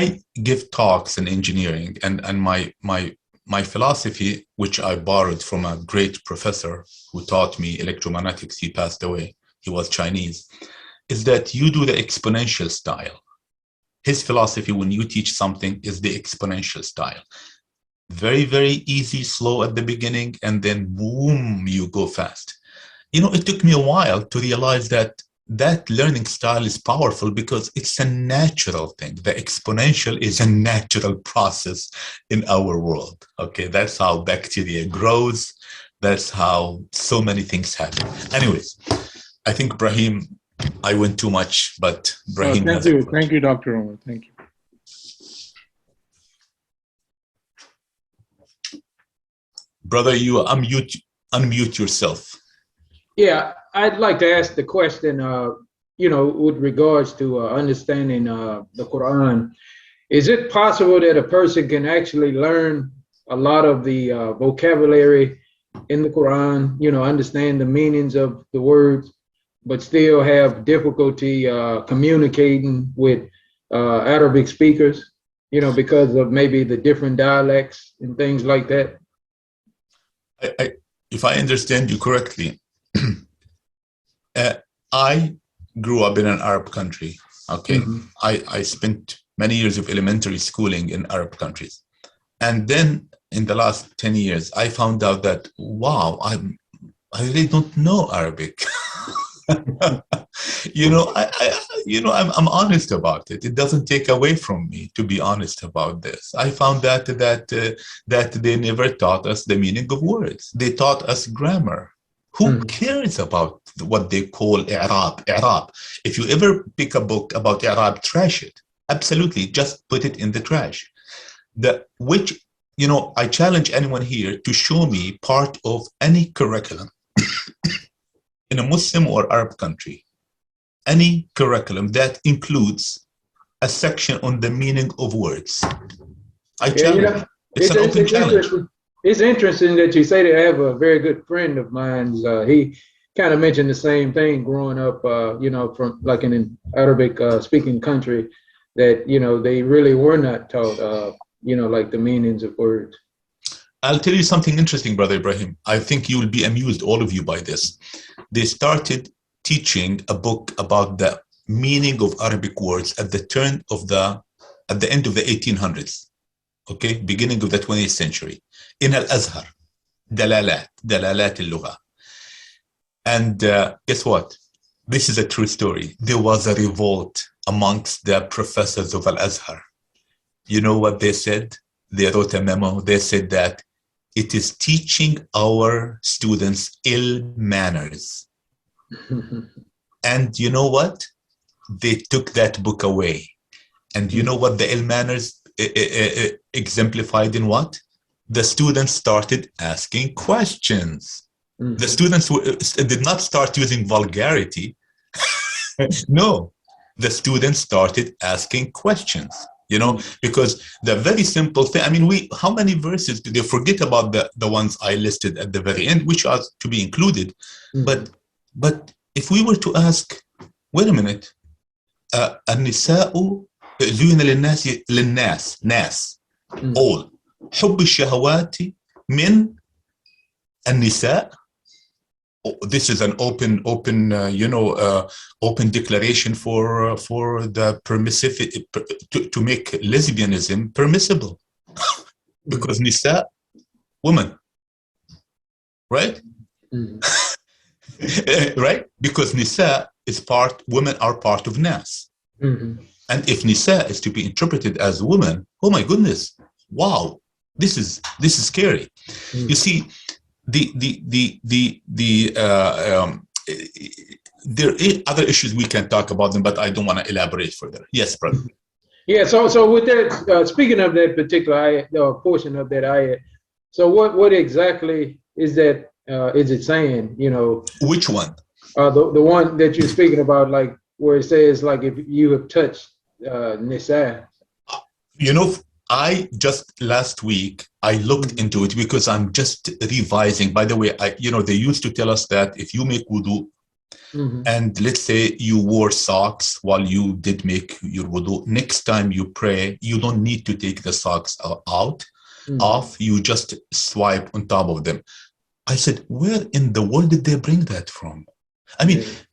give talks in engineering, and my philosophy, which I borrowed from a great professor who taught me electromagnetics, he passed away, he was Chinese, is that you do the exponential style. His philosophy when you teach something is the exponential style. Very, very easy, slow at the beginning, and then boom, you go fast. It took me a while to realize that learning style is powerful because it's a natural thing. The exponential is a natural process in our world. Okay, that's how bacteria grows. That's how so many things happen. Anyways, I think Brahim, I went too much, but Brahim has a question. Thank you, Dr. Omar. Thank you. Brother, you unmute yourself. Yeah, I'd like to ask the question, with regards to understanding the Quran. is it possible that a person can actually learn a lot of the vocabulary in the Quran, understand the meanings of the words, but still have difficulty communicating with Arabic speakers, because of maybe the different dialects and things like that? If I understand you correctly, I grew up in an Arab country. Okay, I spent many years of elementary schooling in Arab countries, and then in the last 10 years, I found out that wow, I really don't know Arabic. I'm honest about it. It doesn't take away from me to be honest about this. I found that they never taught us the meaning of words. They taught us grammar. Who cares about what they call i'rab? If you ever pick a book about i'rab, trash it. Absolutely, just put it in the trash. I challenge anyone here to show me part of any curriculum in a Muslim or Arab country, any curriculum that includes a section on the meaning of words. I challenge. It's an open challenge. It's interesting that you say that. I have a very good friend of mine. He kind of mentioned the same thing growing up, from like in an Arabic speaking country, that, they really were not taught, like the meanings of words. I'll tell you something interesting, Brother Ibrahim. I think you will be amused, all of you, by this. They started teaching a book about the meaning of Arabic words at the end of the 1800s, okay, beginning of the 20th century, in Al-Azhar, dalalat al-lugha. And guess what? This is a true story. There was a revolt amongst the professors of Al-Azhar. You know what they said? They wrote a memo. They said that it is teaching our students ill manners. And you know what? They took that book away. And you know what the ill manners exemplified in what? The students started asking questions. The students did not start using vulgarity. No, the students started asking questions. Because the very simple thing, how many verses do they forget about the ones I listed at the very end, which are to be included? But if we were to ask, wait a minute, النساء زين للناس all حب الشهوات من النساء. This is an open declaration for the permissive to make lesbianism permissible, because nisa, woman, right? Right? Because nisa is women are part of nas, and if nisa is to be interpreted as woman, oh my goodness, wow, this is scary. You see. There are other issues we can talk about them, but I don't want to elaborate further. Yes, brother. Yeah. So with that, speaking of that particular ayat, portion of that ayat, so what exactly is that? Is it saying? Which one? The one that you're speaking about, like where it says, like if you have touched nisa. I just last week I looked into it because I'm just revising. By the way, they used to tell us that if you make wudu, and let's say you wore socks while you did make your wudu, next time you pray, you don't need to take the socks off. You just swipe on top of them. I said, where in the world did they bring that from?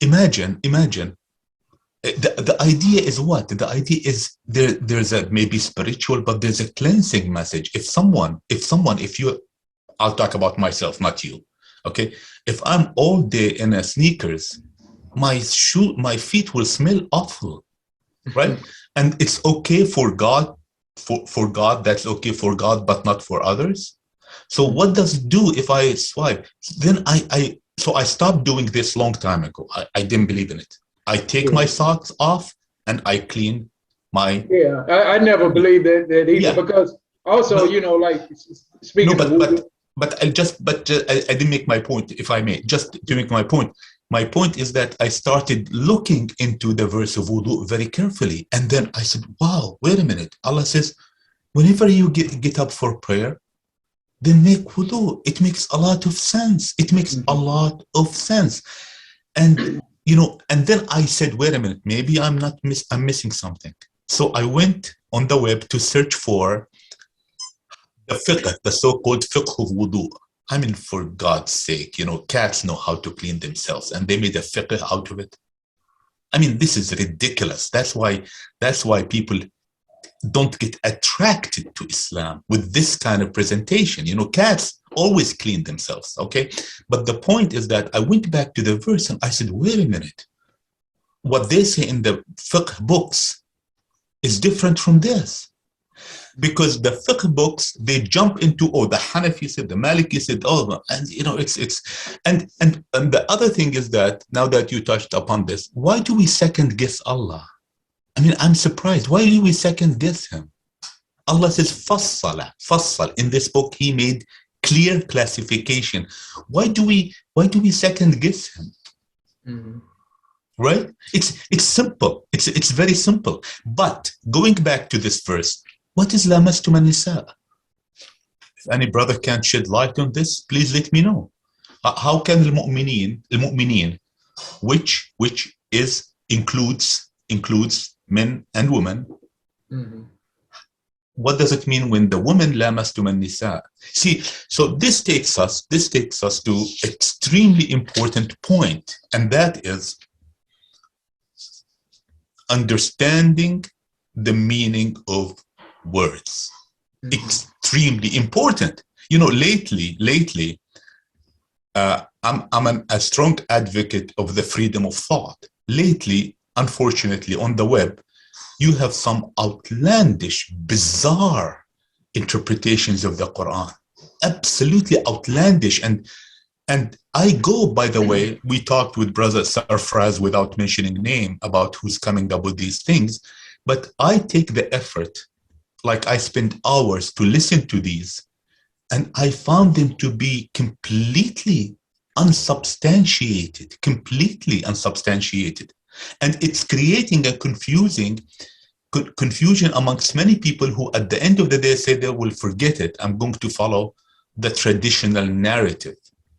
Imagine. The idea is what? The idea is there's a maybe spiritual, but there's a cleansing message. I'll talk about myself, not you. Okay. If I'm all day in a sneakers, my feet will smell awful. Right. And it's okay for God, for God, that's okay for God, but not for others. So what does it do if I swipe? Then I stopped doing this long time ago. I didn't believe in it. I take my socks off and I clean my. Yeah, I never believed that either, because also, like speaking of wudu. But I didn't make my point, if I may, just to make my point. My point is that I started looking into the verse of wudu very carefully. And then I said, wow, wait a minute. Allah says, whenever you get up for prayer, then make wudu. It makes a lot of sense. It makes a lot of sense. And, you know, and then I said, wait a minute, maybe I'm missing something. So I went on the web to search for the fiqh, the so-called fiqh of wudu. I mean, for God's sake, you know, cats know how to clean themselves, and they made a fiqh out of it. I mean, this is ridiculous. That's why people don't get attracted to Islam with this kind of presentation. You know, cats always clean themselves, okay? But the point is that I went back to the verse and I said, wait a minute. What they say in the fiqh books is different from this. Because the fiqh books, they jump into, oh, the Hanafi said, the Maliki said, oh, and you know, and the other thing is that, now that you touched upon this, why do we second guess Allah? I mean, I'm surprised. Why do we second guess him? Allah says, fassala. In this book, he made clear classification. Why do we second guess him? Mm-hmm. Right? It's simple. It's very simple. But going back to this verse, what is lamastum an-nisa? If any brother can shed light on this, please let me know. How can al-mu'mineen, which includes men and women, what does it mean when the woman lamastum an-nisa? See, so this takes us to extremely important point, and that is understanding the meaning of words. Extremely important. You know, lately, I'm a strong advocate of the freedom of thought. Lately, unfortunately, on the web, you have some outlandish, bizarre interpretations of the Quran. Absolutely outlandish. And I go, by the way, we talked with Brother Sarfraz without mentioning name about who's coming up with these things, but I take the effort, like I spend hours to listen to these, and I found them to be completely unsubstantiated. And it's creating a confusion amongst many people who at the end of the day say they will forget it. I'm going to follow the traditional narrative,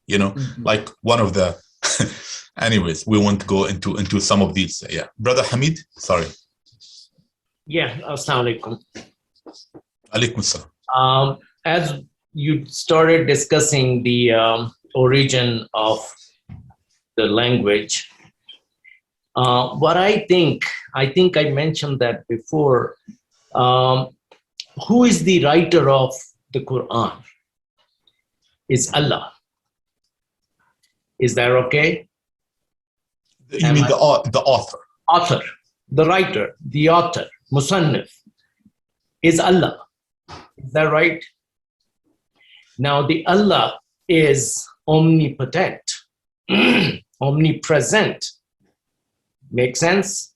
you know, like one of the, anyways, we won't go into some of these. Yeah. Brother Hamid, sorry. Yeah, assalamu alaikum. Alaikum salam. As you started discussing the origin of the language, what I think I mentioned that before, who is the writer of the Quran? Is Allah. Is that okay? You mean the author? Author, the writer, the author, Mus'haf, is Allah. Is that right? Now, the Allah is omnipotent, omnipresent. Make sense?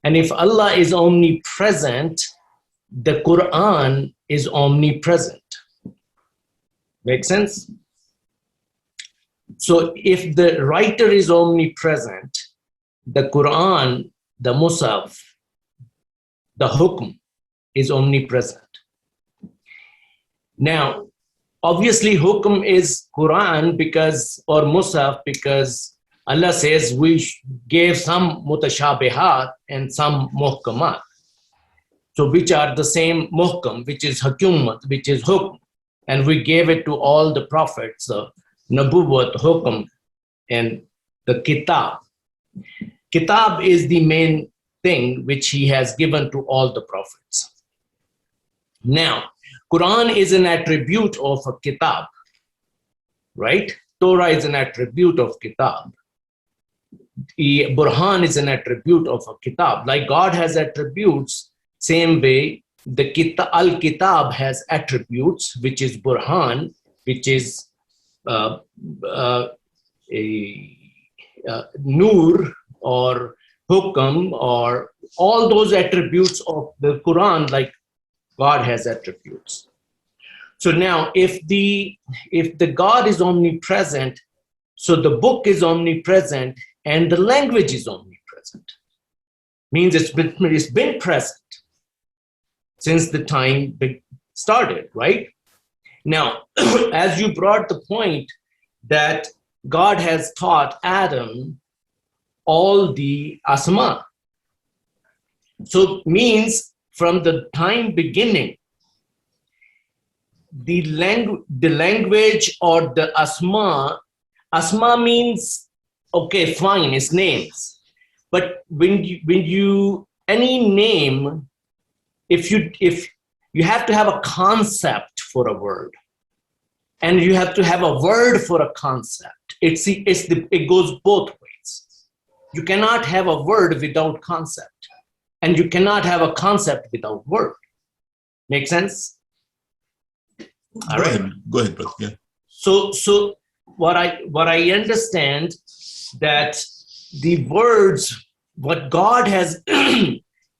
And if Allah is omnipresent, the Quran is omnipresent. Make sense? So if the writer is omnipresent, the Quran, the Mus'haf, the hukm is omnipresent. Now, obviously hukm is Quran or Mus'haf because Allah says we gave some mutashabihat and some muhkamat. So which are the same muhkam, which is hukumat, which is hukm. And we gave it to all the prophets, the Nabuwwat, hukm, and the kitab. Kitab is the main thing which he has given to all the prophets. Now, Quran is an attribute of a kitab, right? Torah is an attribute of kitab. The Burhan is an attribute of a kitab. Like God has attributes, same way the Al-Kitab has attributes, which is Burhan, which is Nur or Hukam, or all those attributes of the Quran, like God has attributes. So now if the God is omnipresent, so the book is omnipresent and the language is omnipresent. Means it's been present since the time it started, right? Now, as you brought the point that God has taught Adam all the asma. So means from the time beginning, the language or the asma means, okay, fine, it's names. But when you any name, if you have to have a concept for a word, and you have to have a word for a concept. It goes both ways. You cannot have a word without concept, and you cannot have a concept without word. Make sense? All right. Go ahead, brother. Yeah. So what I understand that the words, what God has,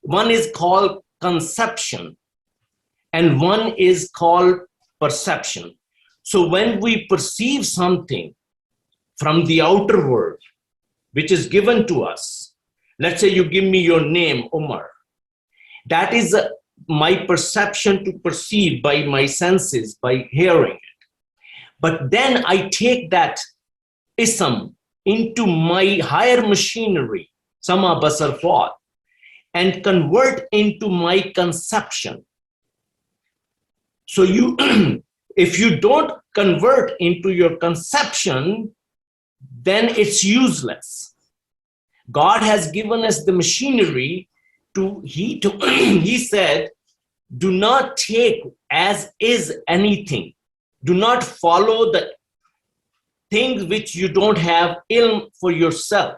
one is called conception and one is called perception. So when we perceive something from the outer world, which is given to us, let's say you give me your name, Umar, that is my perception to perceive by my senses, by hearing it. But then I take that ism into my higher machinery, sama basar fuad, and convert into my conception. So you, if you don't convert into your conception, then it's useless. God has given us the machinery he said, do not take as is anything. Do not follow the things which you don't have ilm for yourself.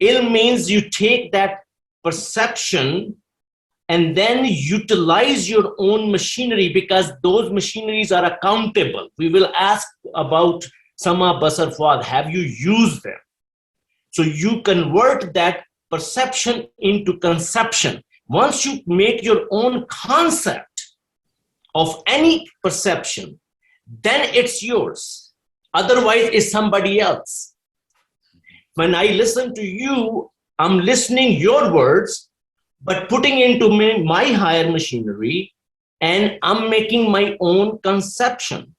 Ilm means you take that perception and then utilize your own machinery, because those machineries are accountable. We will ask about sama basar fuad, have you used them? So you convert that perception into conception. Once you make your own concept of any perception, then it's yours. Otherwise, it's somebody else. When I listen to you, I'm listening your words, but putting into my higher machinery, and I'm making my own conception.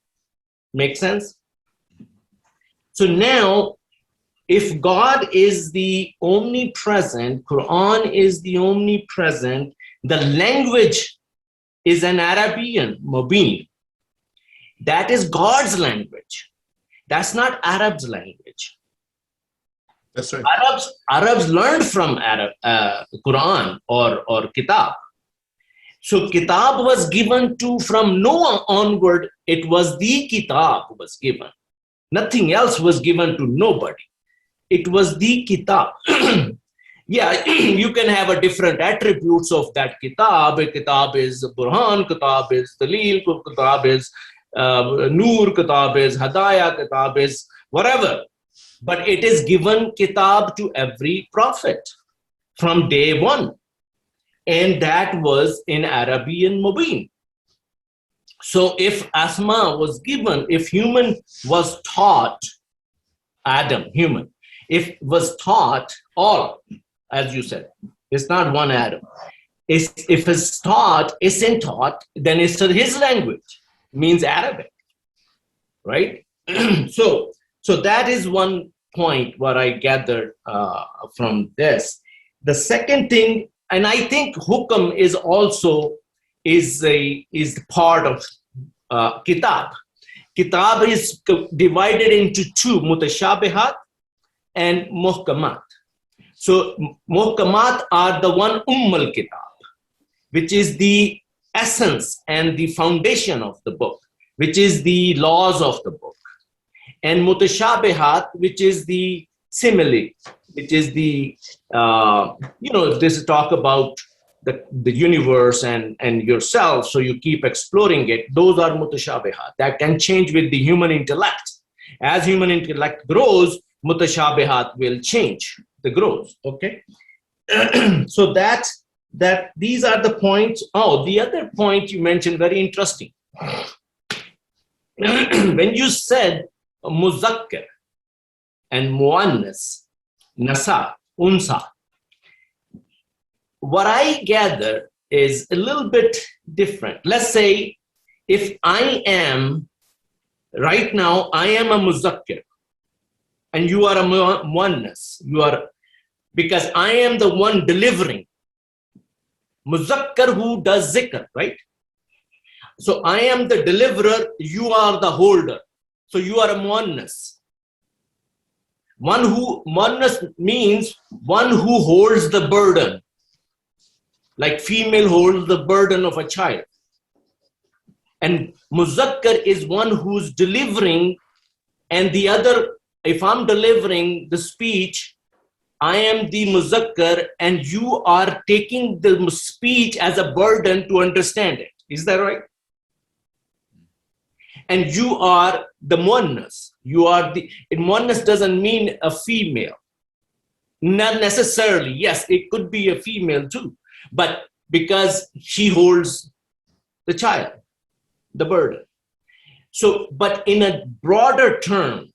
Make sense? So now, if God is the omnipresent, Quran is the omnipresent, the language is an Arabian, Mubin. That is God's language. That's not Arab's language. That's right. Arabs learned from Quran or Kitab. So Kitab was given from Noah onward. It was the Kitab was given. Nothing else was given to nobody. It was the Kitab. Yeah, you can have a different attributes of that Kitab. Kitab is Burhan, Kitab is Dalil, Kitab is Noor, Kitab is Hadaya, Kitab is whatever. But it is given Kitab to every prophet from day one. And that was in Arabian Mubin. So if Asma was given, if human was taught, Adam, human, if was taught all, as you said, it's not one Adam. If it's taught, isn't taught, then it's his language, means Arabic, right? So that is one point what I gathered from this. The second thing, and I think hukam is also is part of kitab. Kitab is divided into two, mutashabihat and muhkamat. So muhkamat are the one al kitab, which is the essence and the foundation of the book, which is the laws of the book. And mutashabihat, which is the simile, which is the, this is talk about the universe and yourself, so you keep exploring it. Those are mutashabihat. That can change with the human intellect. As human intellect grows, mutashabihat will change, the growth, okay? So that these are the points. Oh, the other point you mentioned, very interesting. when you said muzakkar and muannas, nasa, unsa, what I gather is a little bit different. Let's say if I am, right now, I am a muzakkar and you are a muannas, because I am the one delivering. Muzakkar who does zikr, right? So I am the deliverer, you are the holder. So you are a muannas. Muannas means one who holds the burden. Like female holds the burden of a child. And muzakkar is one who's delivering, and the other, if I'm delivering the speech, I am the muzakkar and you are taking the speech as a burden to understand it. Is that right? And you are the muannas. Muannas doesn't mean a female. Not necessarily. Yes, it could be a female too. But because she holds the child, the burden. So, but in a broader term,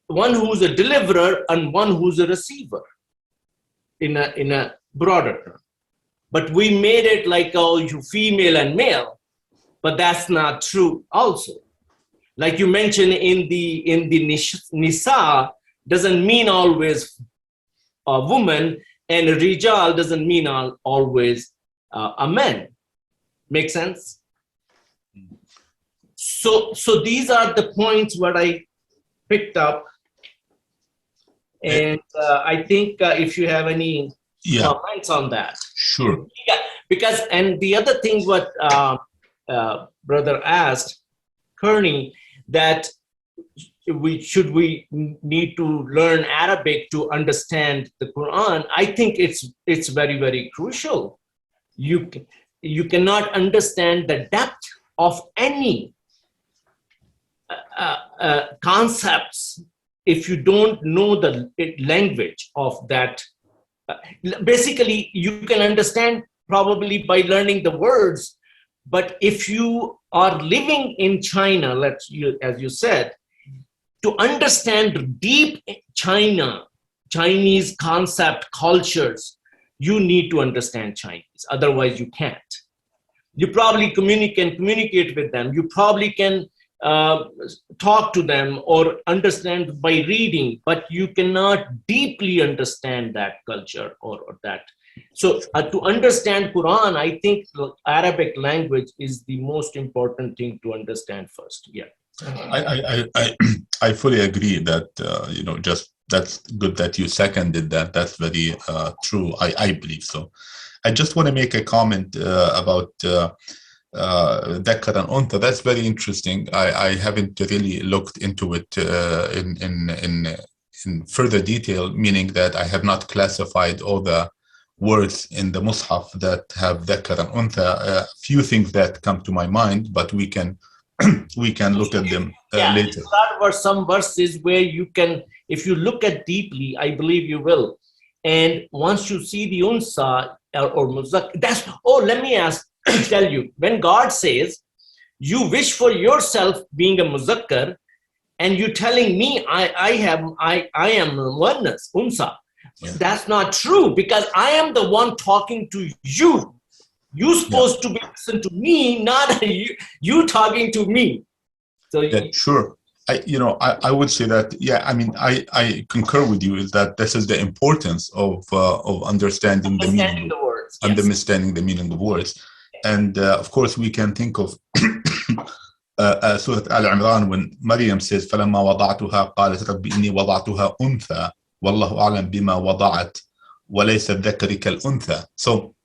one who's a deliverer and one who's a receiver in a broader term. But we made it like, oh, you female and male, but that's not true also. Like you mentioned in the nisa doesn't mean always a woman, and rijal doesn't mean always a man. Make sense? So these are the points what I picked up. And I think if you have any comments on that. Sure. Yeah, because, and the other thing what brother asked, Kearney, that we need to learn Arabic to understand the Quran. I think it's very, very crucial. You cannot understand the depth of any concepts if you don't know the language of that. Basically, you can understand probably by learning the words, but if you are living in China, as you said, to understand deep Chinese concept, cultures, you need to understand Chinese. Otherwise, you can't. You probably can communicate with them. You probably can talk to them or understand by reading, but you cannot deeply understand that culture or that. So to understand Quran, I think Arabic language is the most important thing to understand first. Yeah. I fully agree that just that's good that you seconded that. That's very true. I believe so. I just want to make a comment about Dhakar and Untha. That's very interesting. I haven't really looked into it in further detail, meaning that I have not classified all the words in the Mus'haf that have Dhakar and Untha. A few things that come to my mind, but we can look at them later. There were some verses where you can, if you look at deeply, I believe you will. And once you see the unsa or muzak, let me tell you, when God says, you wish for yourself being a muzakkar, and you're telling me I am oneness, unsa. Yeah. That's not true, because I am the one talking to you. You're supposed to be listening to me, not you talking to me. So sure. I would say that, I concur with you, is that this is the importance of understanding the meaning of words. Understanding the meaning of words. And of course, we can think of Surah Al-Imran when Maryam says, فَلَمَّا وَضَعْتُهَا قَالَتْ رَبِّ إِنِّي وَضَعْتُهَا أُنْثَى وَاللَّهُ أَعْلَمُ بِمَا وَضَعَتْ وَلَيْسَ الذَّكَرِ كَالْأُنْثَى. So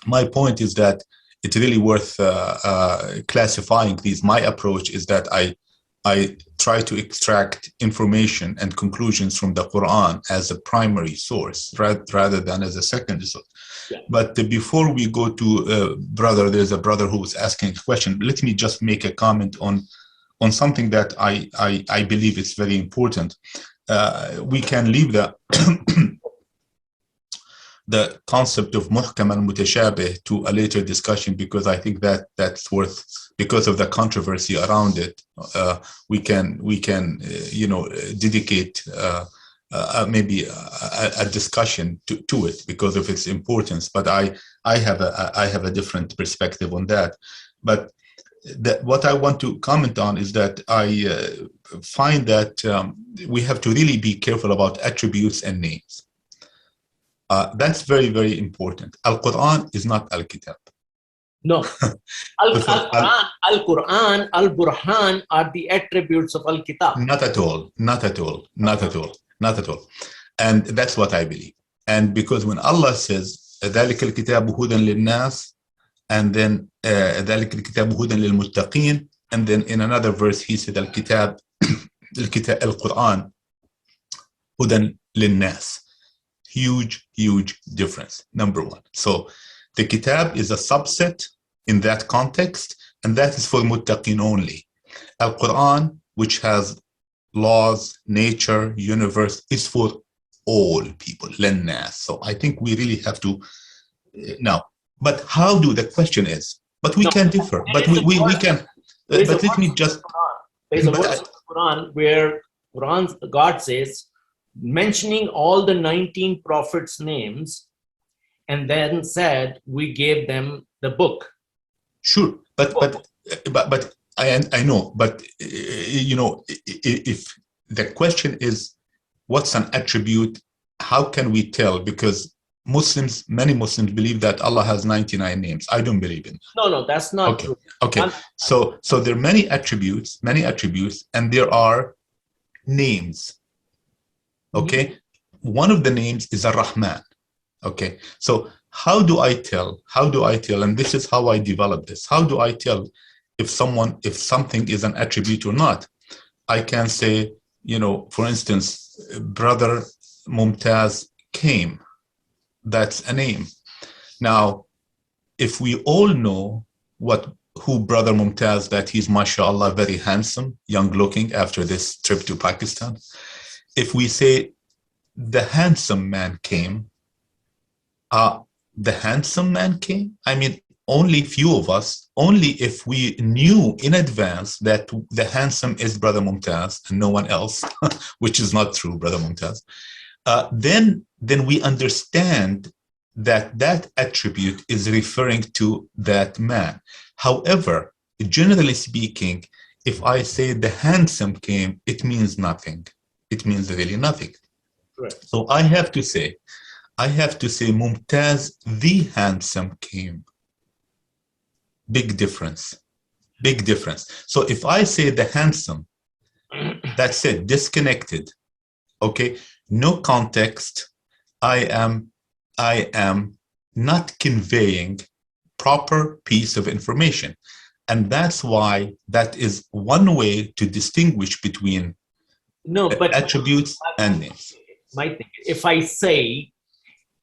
my point is that it's really worth classifying these. My approach is that I try to extract information and conclusions from the Quran as a primary source rather than as a secondary source. Yeah. But before we go to brother, there's a brother who was asking a question. Let me just make a comment on something that I believe is very important. We can leave the the concept of muhkam and mutashabih to a later discussion, because I think that that's worth, because of the controversy around it, we can dedicate maybe a discussion to it because of its importance. But I have a different perspective on that. But what I want to comment on is that I find that we have to really be careful about attributes and names. That's very, very important. Al-Quran is not Al-Kitab. No. Al-Quran, Al-Burhan are the attributes of Al-Kitab. Not at all. Not at all. Not at all. Not at all. And that's what I believe. And because when Allah says, ذَلِكَ الْكِتَابُ هُدًى لِلنَّاسِ, and then ذَلِكَ الْكِتَابُ هُدًى لِلْمُتَّقِينَ, and then in another verse he said, Al-Kitab, Al-Quran, هُدًى لِلنَّاسِ. Huge difference, number one. So the Kitab is a subset in that context, and that is for Muttaqin only. Al-Quran, which has laws, nature, universe, is for all people, linnas. So I think we really have to now. But how do, the question is, but we can differ. But we can. But let me just. There's a verse in the Quran where God says, mentioning all the 19 prophets' names, and then said, we gave them the book. Sure, but I know, but if the question is, what's an attribute? How can we tell? Because many Muslims believe that Allah has 99 names. I don't believe in. No, that's not true. Okay. So there are many attributes, and there are names. Okay. One of the names is Ar-Rahman. Okay. So how do I tell? And this is how I develop this. How do I tell if something is an attribute or not? I can say, for instance, Brother Mumtaz came. That's a name. Now, if we all know who Brother Mumtaz, that he's mashallah very handsome, young looking after this trip to Pakistan. If we say the handsome man came, the handsome man came, I mean, only few of us, only if we knew in advance that the handsome is Brother Mumtaz and no one else, which is not true, Brother Mumtaz, then we understand that attribute is referring to that man. However, generally speaking, if I say the handsome came, it means nothing. It means really nothing. Right. So I have to say Mumtaz the handsome came. Big difference. So if I say the handsome, that's it, disconnected. Okay, no context. I am not conveying proper piece of information. And that's why that is one way to distinguish between attributes and names. My thing, if I say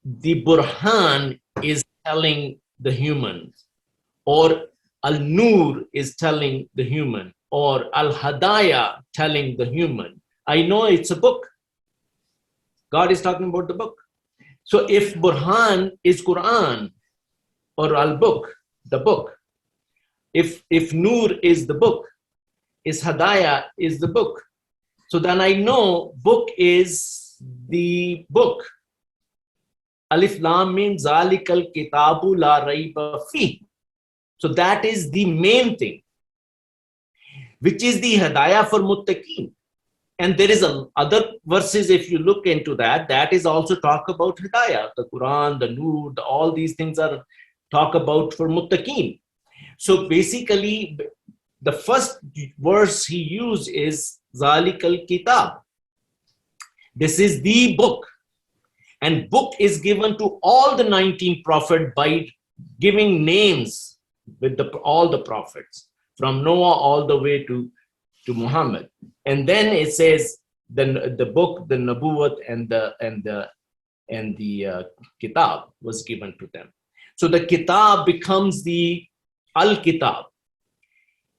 the Burhan is telling the human, or Al-Nur is telling the human, or Al-Hadaya telling the human, I know it's a book. God is talking about the book. So if Burhan is Quran or Al-Book, the book, if Nur is the book, is Hadaya is the book, so then I know book is the book. Alif Lam Mim Zalikal Kitabu La Raiba Fi. So that is the main thing, which is the Hadaya for Muttaqin. And there is other verses, if you look into that is also talk about Hidayah. The Quran, the Nur, all these things are talk about for Muttaqin. So basically, the first verse he used is Zalikal Kitab. This is the book. And book is given to all the 19 prophets by giving names with all the prophets, from Noah all the way to Muhammad. And then it says the book, the Nabuwat and the Kitab was given to them. So the Kitab becomes the Al-Kitab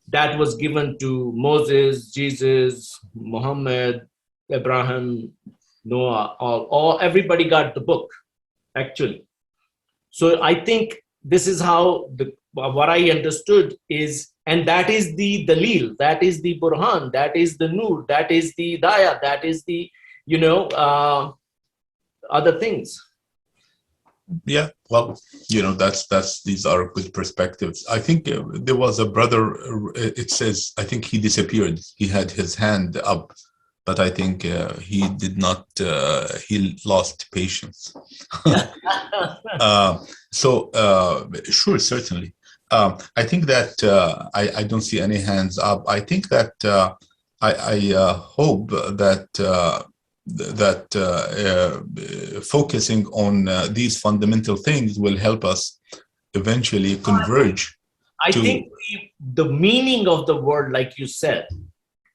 that was given to Moses, Jesus, Muhammad, Abraham, Noah, all everybody got the book. actually. So I think this is how what I understood is, and that is the dalil, that is the burhan, that is the nur, that is the daya, that is the, other things. Yeah, well, these are good perspectives. I think there was a brother, it says, I think he disappeared. He had his hand up, but I think he did not, he lost patience. Sure, certainly. I think that I don't see any hands up. I think that I hope that focusing on these fundamental things will help us eventually converge. I think the meaning of the word, like you said,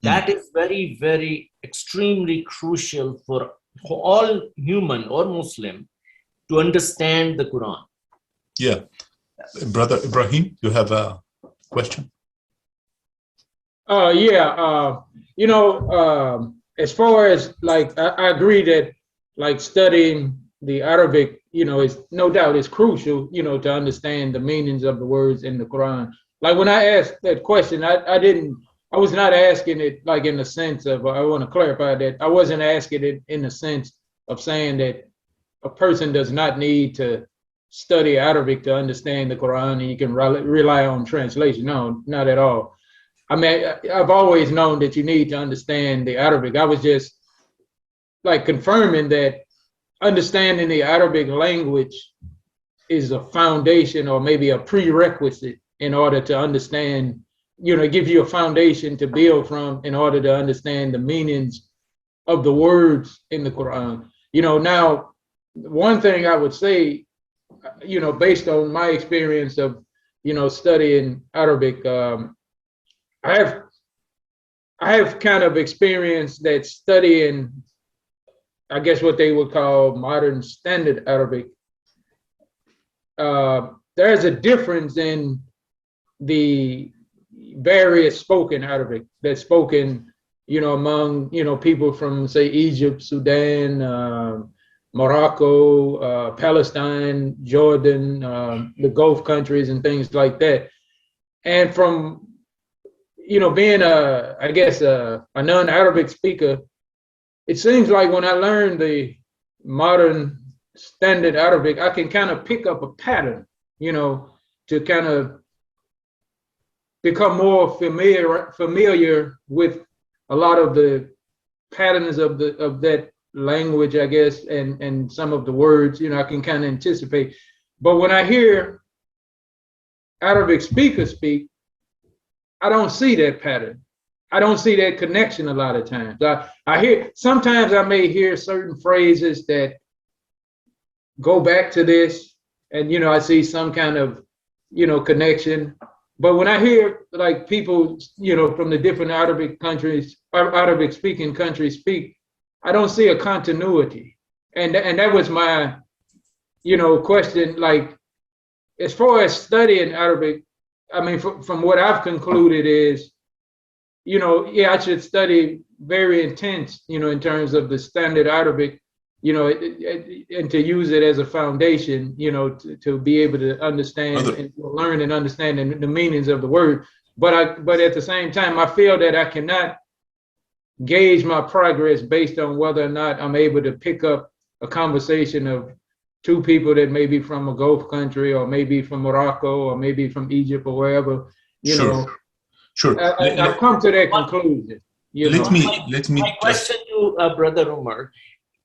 that is very, very extremely crucial for all human or Muslim to understand the Quran. Yeah. Brother Ibrahim, you have a question? As far as like, I agree that like studying the Arabic, is no doubt is crucial, to understand the meanings of the words in the Quran. Like when I asked that question, I was not asking it like in the sense of, I want to clarify that I wasn't asking it in the sense of saying that a person does not need to study Arabic to understand the Quran and you can rely on translation. No, not at all. I mean, I've always known that you need to understand the Arabic. I was just like confirming that understanding the Arabic language is a foundation or maybe a prerequisite in order to understand, give you a foundation to build from in order to understand the meanings of the words in the Quran. Now, one thing I would say, based on my experience of, studying Arabic, I have kind of experienced that studying, I guess what they would call modern standard Arabic. There's a difference in the various spoken Arabic that's spoken, among, people from say Egypt, Sudan, Morocco, Palestine, Jordan, the Gulf countries and things like that. And from being a non-Arabic speaker, it seems like when I learn the modern standard Arabic, I can kind of pick up a pattern, to kind of become more familiar with a lot of the patterns of that language, I guess, and some of the words, I can kind of anticipate. But when I hear Arabic speakers speak, I don't see that pattern. I don't see that connection a lot of times. Sometimes I may hear certain phrases that go back to this and, I see some kind of, connection. But when I hear like people, from the different Arabic countries, or Arabic speaking countries speak, I don't see a continuity. And that was my, question, like, as far as studying Arabic, I mean, from what I've concluded is, I should study very intense, in terms of the standard Arabic, and to use it as a foundation, to be able to understand and learn and understand the meanings of the word. But at the same time, I feel that I cannot gauge my progress based on whether or not I'm able to pick up a conversation of two people that may be from a Gulf country, or maybe from Morocco, or maybe from Egypt, or wherever. Sure. I've come to that conclusion. Let me. My question to Brother Umar,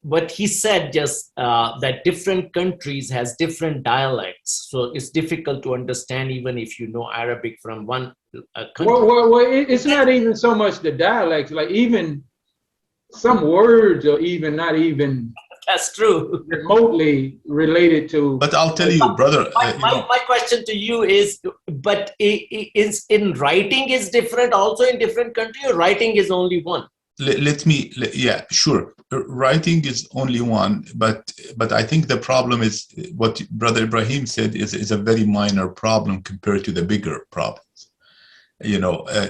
but he said just that different countries has different dialects, so it's difficult to understand even if you know Arabic from one country. Well, it's not even so much the dialects, like even some words are even not even. That's true. Remotely related to. But I'll tell you, brother. My question to you is, but is in writing is different also in different countries, or writing is only one? Yeah, sure. Writing is only one, but I think the problem is what Brother Ibrahim said is a very minor problem compared to the bigger problems.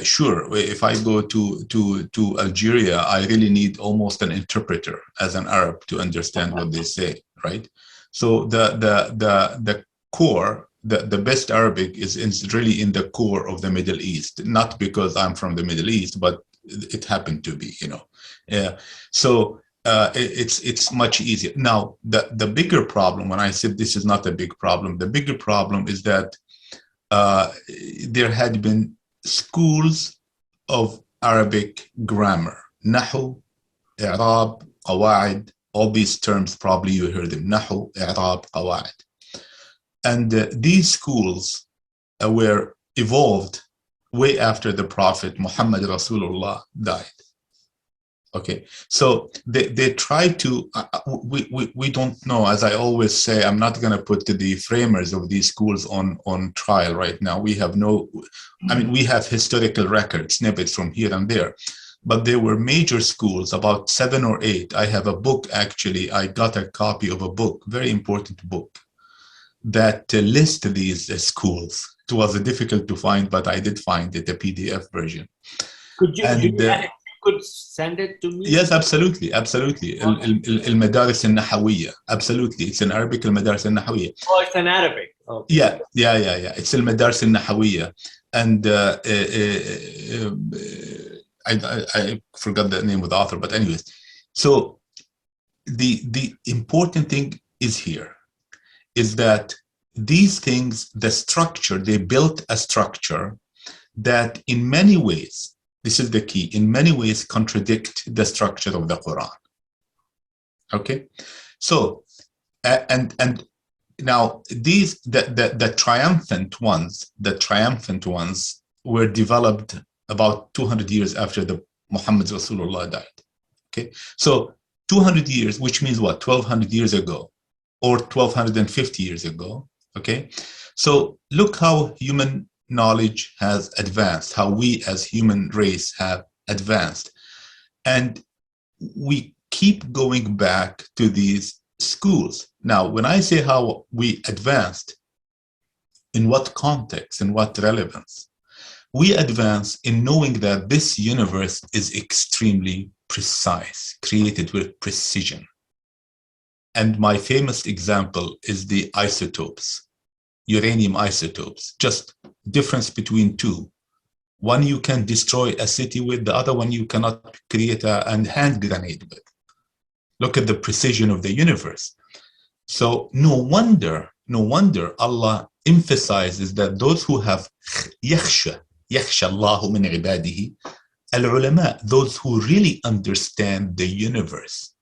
Sure, if I go to Algeria, I really need almost an interpreter as an Arab to understand what they say, right? So the core, the best Arabic is really in the core of the Middle East, not because I'm from the Middle East, but it happened to be, you know. Yeah. So it's much easier. Now, the bigger problem, when I said this is not a big problem, the bigger problem is that there had been schools of Arabic grammar, Nahu, I'rab, Qawaid, all these terms, probably you heard them, Nahu, I'rab, Qawaid. And these schools were evolved way after the Prophet Muhammad Rasulullah died. Okay, so they try to, we don't know, as I always say, I'm not going to put the framers of these schools on trial right now. We have no, I mean, we have historical records, snippets from here and there, but there were major schools, about 7 or 8. I have a book, actually, I got a copy of a book, very important book, that list these schools. It was difficult to find, but I did find it, a PDF version. Could you, And, could send it to me? Yes, absolutely, absolutely. المدارس النحوية, absolutely. It's in Arabic, المدارس النحوية. Oh, it's in Arabic. Okay. Yeah. It's المدارس النحوية. And I forgot the name of the author, but anyways. So the important thing is here, is that these things, the structure, they built a structure that in many ways, this is the key, in many ways contradict the structure of the Quran. Okay, so and now these the triumphant ones were developed about 200 years after the Muhammad Rasulullah died. Okay, so 200 years, which means what, 1200 years ago or 1250 years ago. Okay, so look how human knowledge has advanced, how we as human race have advanced. And we keep going back to these schools. Now, when I say how we advanced, in what context, in what relevance? We advance in knowing that this universe is extremely precise, created with precision. And my famous example is the isotopes, uranium isotopes, just difference between two. One you can destroy a city with, the other one you cannot create a hand grenade with. Look at the precision of the universe. So no wonder Allah emphasizes that those who have yakhsha Allahu min ibadihi, al-ulama, those who really understand the universe.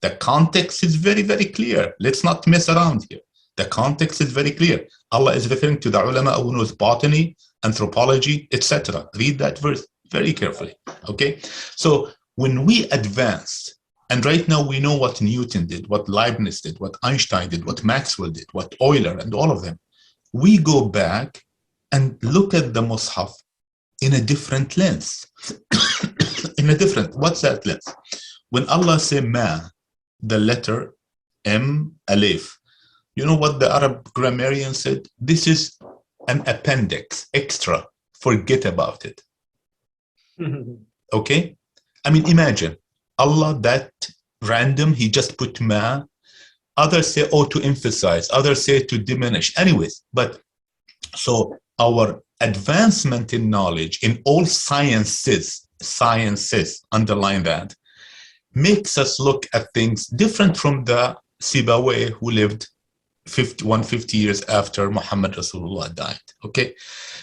The context is very, very clear. Let's not mess around here. The context is very clear. Allah is referring to the ulama who knows botany, anthropology, etc. Read that verse very carefully. Okay? So when we advance, and right now we know what Newton did, what Leibniz did, what Einstein did, what Maxwell did, what Euler, and all of them, we go back and look at the Mus'haf in a different lens. What's that lens? When Allah said ma, the letter M, alif, you know what the Arab grammarian said? This is an appendix, extra, forget about it. Okay? I mean, imagine, Allah, that random, he just put ma. Others say, oh, to emphasize. Others say to diminish. Anyways, but so our advancement in knowledge in all sciences, underline that, makes us look at things different from the Sibawayh who lived 150 years after Muhammad Rasulullah died. Okay,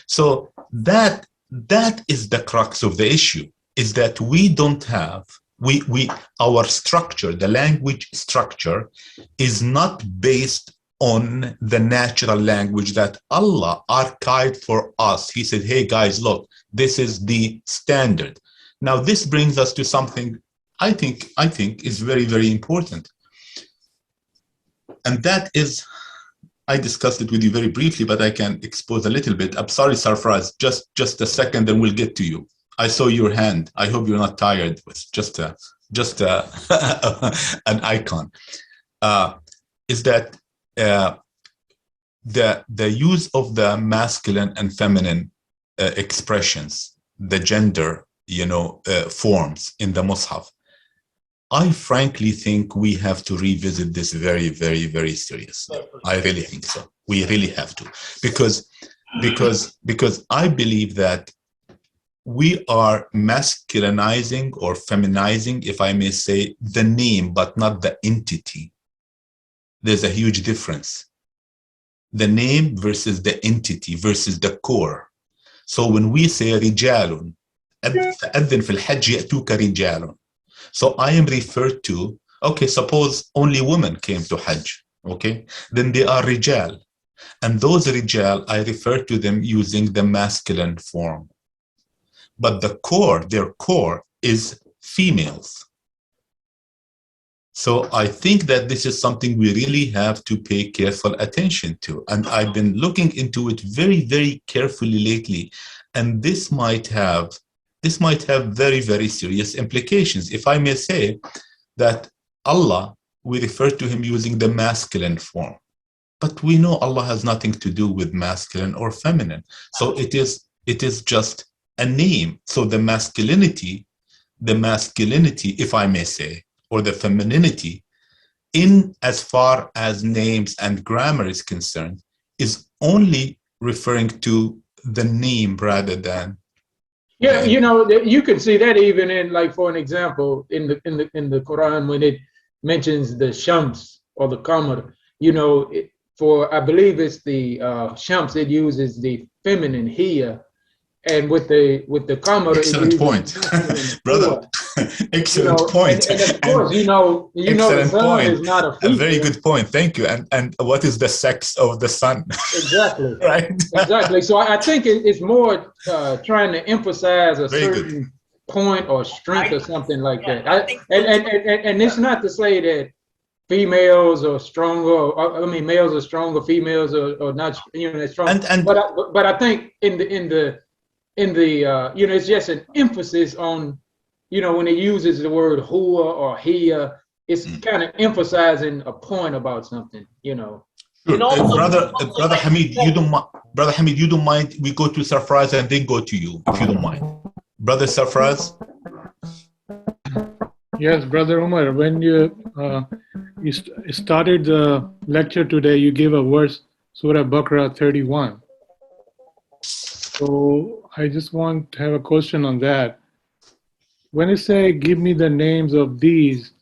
so that is the crux of the issue, is that we don't have, our structure, the language structure, is not based on the natural language that Allah archived for us. He said, hey guys, look, this is the standard. Now this brings us to something I think is very, very important. And that is, I discussed it with you very briefly, but I can expose a little bit. I'm sorry, Sarfraz, just a second and we'll get to you. I saw your hand. I hope you're not tired. It's just an icon. Is that the use of the masculine and feminine expressions, the gender, forms in the Mus'haf, I frankly think we have to revisit this very, very, very seriously. I really think so. We really have to, because I believe that we are masculinizing or feminizing, if I may say, the name, but not the entity. There's a huge difference. The name versus the entity versus the core. So when we say رجال, أذن في الحج يأتوك رجال. So I am referred to, okay, suppose only women came to Hajj, okay? Then they are rijal. And those rijal, I refer to them using the masculine form. But the core, their core is females. So I think that this is something we really have to pay careful attention to. And I've been looking into it very, very carefully lately. And this might have very, very serious implications. If I may say that Allah, we refer to him using the masculine form. But we know Allah has nothing to do with masculine or feminine. So it is just a name. So the masculinity, if I may say, or the femininity, in as far as names and grammar is concerned, is only referring to the name rather than. Yeah, you know, you can see that even in, like, for an example, in the Quran, when it mentions the shams or the qamar, you know, I believe it's the shams, it uses the feminine hiya, and with the qamar, excellent point, brother. Excellent point. And of course, you know, the sun is not a female. A very good point. Thank you. And what is the sex of the sun? Exactly. Right. Exactly. So I think it's more trying to emphasize a very certain good point or strength or something like that. And it's not to say that females are stronger. I mean, males are stronger, females are not, you know, strong. But I think in the you know, it's just an emphasis on, you know, when it uses the word huwa or hiya, it's kind of emphasizing a point about something, you know. Sure. Brother Hamid, you don't mind we go to Sarfraz and then go to you, if you don't mind. Brother Sarfraz? Yes, Brother Umar, when you started the lecture today, you gave a verse, Surah Baqarah 31. So I just want to have a question on that. When you say, give me the names of these,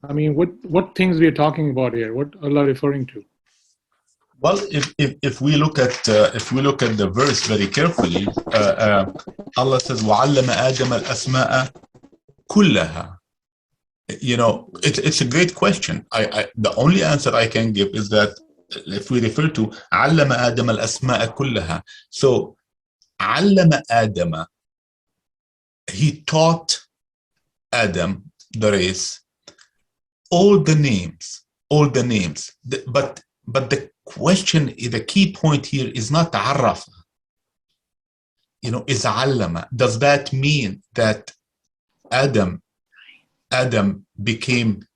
I mean, what things we are talking about here? What Allah referring to? Well, if we look at the verse very carefully, Allah says, وَعَلَّمَ آدَمَ الْأَسْمَاءَ كُلَّهَا. You know, it's a great question. The only answer I can give is that if we refer to عَلَّمَ آدَمَ الْأَسْمَاءَ كُلَّهَا. So, عَلَّمَ آدَمَ, he taught Adam, the race, all the names. But the question, the key point here is not عرف. You know, is علم. Does that mean that Adam became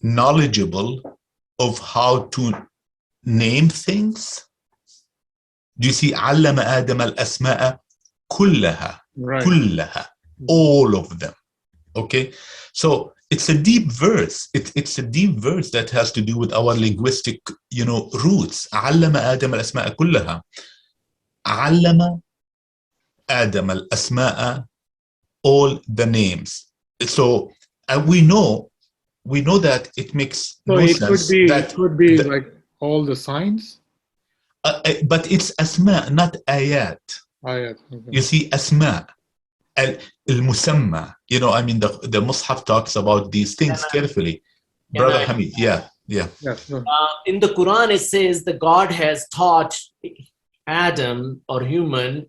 knowledgeable of how to name things? Do you see علم آدم الأسماء كلها? Right. كلها, all of them. Okay, so it's a deep verse. It's a deep verse that has to do with our linguistic, you know, roots. علم آدم الأسماء كلها. علم آدم الأسماء, all the names. So we know that it makes so no it sense. It could be like all the signs. But it's asma, not ayat. Ayat. Okay. You see, asma. Al-musamma, you know, I mean, the Mus'haf talks about these things carefully. Brother Hamid, yeah. In the Quran, it says that God has taught Adam or human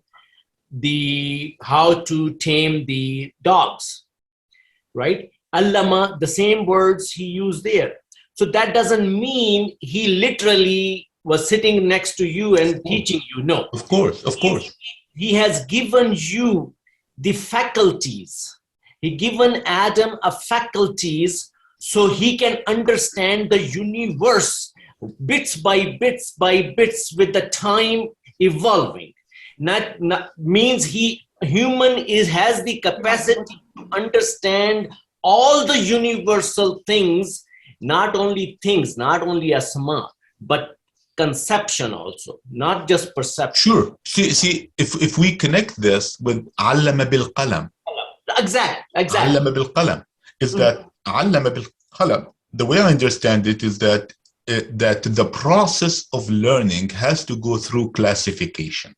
how to tame the dogs, right? Allama, the same words he used there. So that doesn't mean he literally was sitting next to you and teaching you. No. Of course. He has given you the faculties. He given Adam a faculties so he can understand the universe bits by bits with the time evolving. Not means human has the capacity to understand all the universal things, not only things, not only asma, but conception also, not just perception. Sure. See, if we connect this with allama bil qalam, Exactly. allama bil qalam is that allama bil qalam. The way I understand it is that that the process of learning has to go through classification.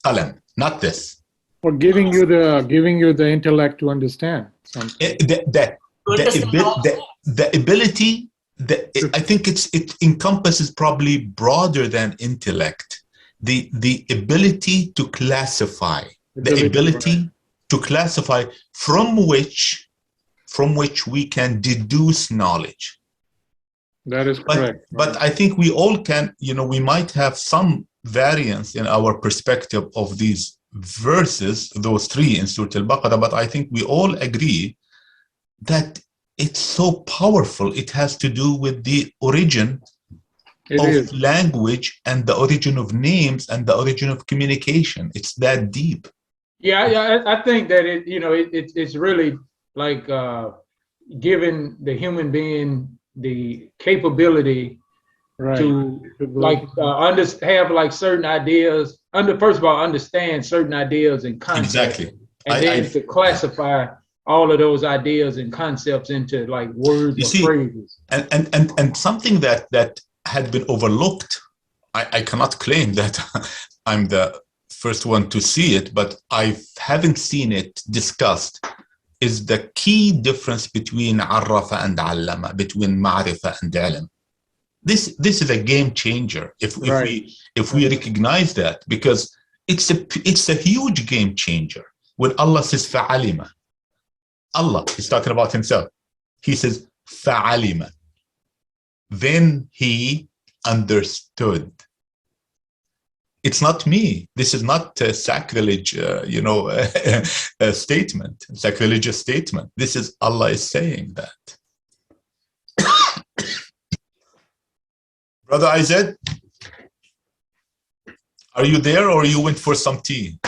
Qalam, not this. Or giving you the intellect to understand something. The ability. I think it encompasses probably broader than intellect. The ability to classify. The ability to classify from which we can deduce knowledge. That is correct. But I think we all can, we might have some variance in our perspective of these verses, those three in Surah Al-Baqarah, but I think we all agree that it's so powerful. It has to do with the origin of language and the origin of names and the origin of communication. It's that deep. Yeah, I think that it's really like giving the human being the capability to like have like certain ideas. First of all, understand certain ideas and concepts. Exactly. And then to classify all of those ideas and concepts into like words or phrases. And something that had been overlooked, I cannot claim that I'm the first one to see it, but I haven't seen it discussed, is the key difference between arrafa and allama, between ma'rifa and ilm. This is a game changer if we recognize that, because it's a huge game changer. When Allah says fa'alima, Allah is talking about himself. He says fa'alima. Then he understood. It's not me. This is not a sacrilege, a statement, a sacrilegious statement. This is Allah is saying that. Brother Isaac, are you there or you went for some tea?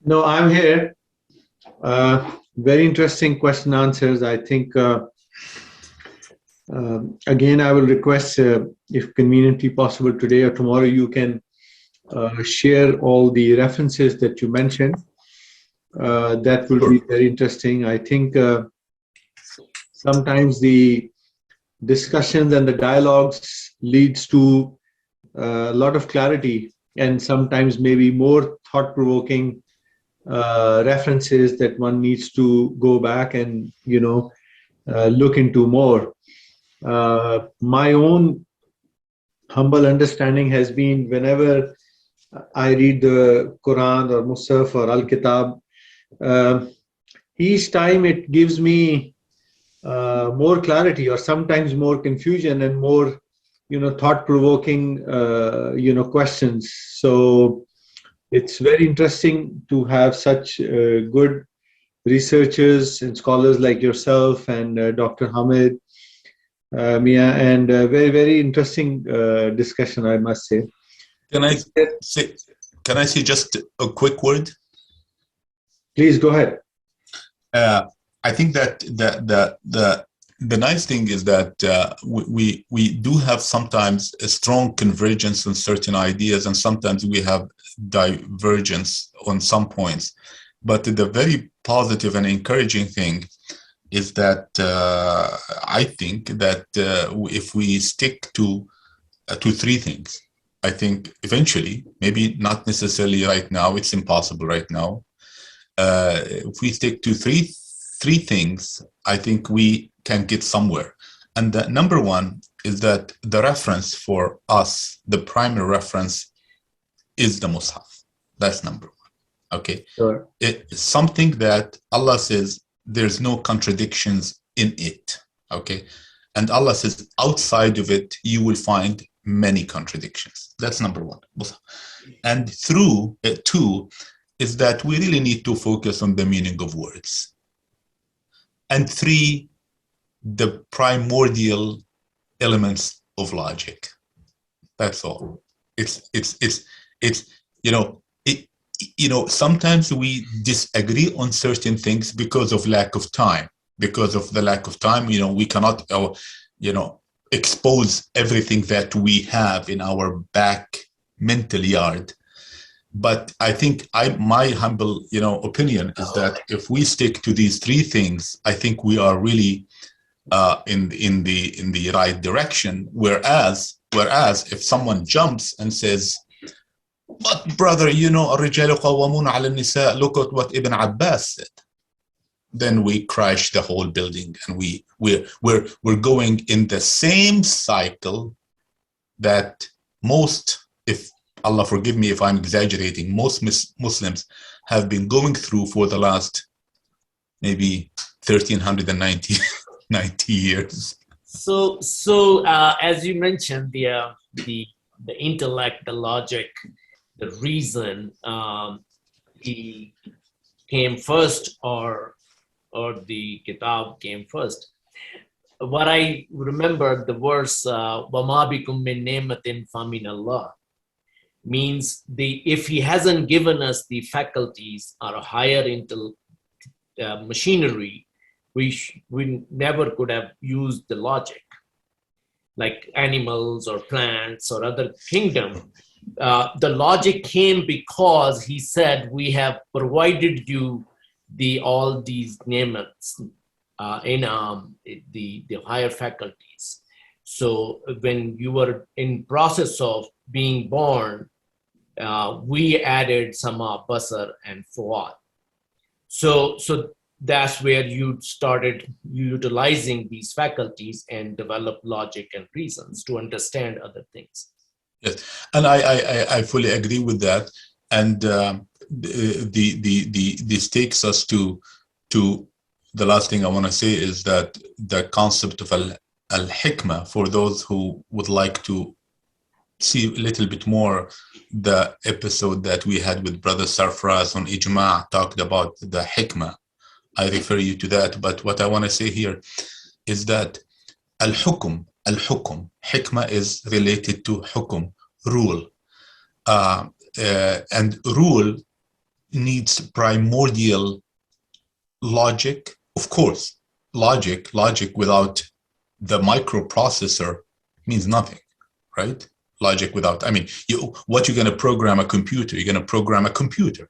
No, I'm here. Very interesting question answers. I think, again, I will request, if conveniently possible today or tomorrow, you can share all the references that you mentioned. That will be very interesting. I think sometimes the discussions and the dialogues leads to a lot of clarity, and sometimes maybe more thought-provoking references that one needs to go back and look into more. My own humble understanding has been, whenever I read the Quran or Mus'haf or Al-Kitab, each time it gives me more clarity, or sometimes more confusion and more thought-provoking questions. So it's very interesting to have such good researchers and scholars like yourself and Dr. Hamid, Mia, and very, very interesting discussion, I must say. Can I say just a quick word? Please go ahead. I think that the nice thing is that we do have sometimes a strong convergence on certain ideas, and sometimes we have divergence on some points. But the very positive and encouraging thing is that I think that if we stick to three things, I think eventually, maybe not necessarily right now, it's impossible right now. If we stick to three things, I think we can get somewhere. And the number one is that the reference for us, the primary reference, is the Mus'haf. That's number one. Okay. Sure. It's something that Allah says there's no contradictions in it. Okay. And Allah says outside of it, you will find many contradictions. That's number one. And through two is that we really need to focus on the meaning of words. And three, the primordial elements of logic. That's all. sometimes we disagree on certain things because of lack of time. Because of the lack of time, we cannot, expose everything that we have in our back mental yard. But I think my humble, opinion is that if we stick to these three things, I think we are really in the right direction. Whereas if someone jumps and says, "But brother, الرجال قوامون على النساء," look at what Ibn Abbas said, then we crash the whole building, and we're going in the same cycle that most, if Allah forgive me if I'm exaggerating, most Muslims have been going through for the last maybe 1390 years. So as you mentioned, the intellect, the logic, the reason, he came first, or the kitab came first. What I remember, the verse "Wama bikum min ni'matin famin Allah" means if he hasn't given us the faculties or a higher machinery, we never could have used the logic, like animals or plants or other kingdom. The logic came because he said, we have provided you all these ni'mats in the higher faculties. So when you were in process of being born, we added sama, basar, and fuad. So that's where you started utilizing these faculties and develop logic and reasons to understand other things. Yes, and I fully agree with that. And this takes us to the last thing I want to say is that the concept of al-hikmah, for those who would like to see a little bit more, the episode that we had with Brother Sarfraz on Ijma' talked about the hikmah. I refer you to that. But what I want to say here is that al-hukum, hikmah is related to hukum, rule. And rule needs primordial logic. Of course, logic without the microprocessor means nothing, right? Logic without, what you're going to program a computer? You're going to program a computer.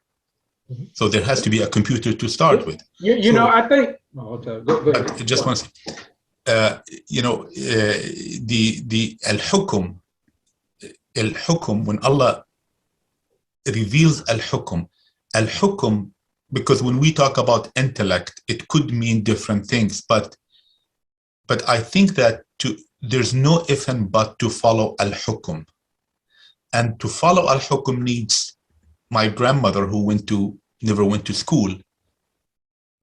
Mm-hmm. So there has to be a computer to start with. I think. Oh, okay. Go ahead. I just want to say, the al-hukum, when Allah reveals al-hukum, because when we talk about intellect, it could mean different things, but I think that there's no if and but to follow al-hukum. And to follow al-hukum needs, my grandmother, who never went to school,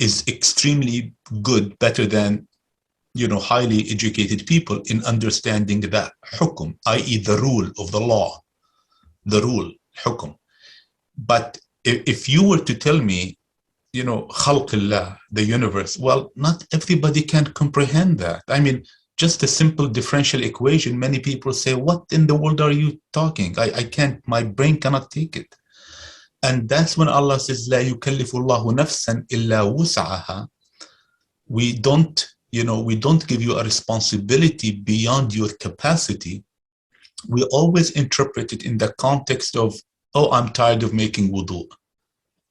is extremely good, better than highly educated people in understanding that hukum, i.e. the rule of the law, the rule, hukum. But if you were to tell me, khalqillah, the universe, well, not everybody can comprehend that. Just a simple differential equation, many people say, what in the world are you talking? I can't, my brain cannot take it. And that's when Allah says, La yukallifu Allahu nafsan illa wus'aha. We don't give you a responsibility beyond your capacity. We always interpret it in the context of, oh, I'm tired of making wudu.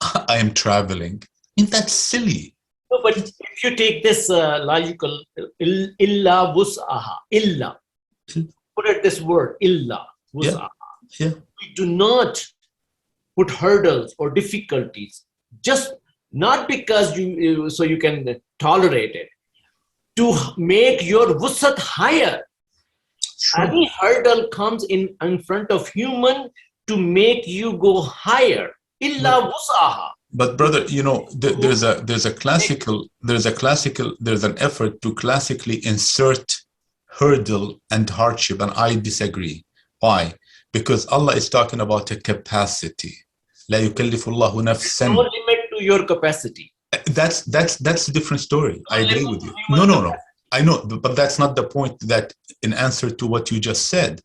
I am traveling. That's silly. No, but if you take this logical, illa wus'aha, illa, put at this word, illa wus'aha. Yeah. We do not put hurdles or difficulties, just not because so you can tolerate it, to make your wus'at higher. Sure. Any hurdle comes in front of human to make you go higher. Illa wus'aha. But brother, there's an effort to classically insert hurdle and hardship, and I disagree. Why? Because Allah is talking about a capacity. La yukallifu Allahu nafsan. No limit to your capacity. That's a different story. I agree with you. No. I know, but that's not the point. That in answer to what you just said,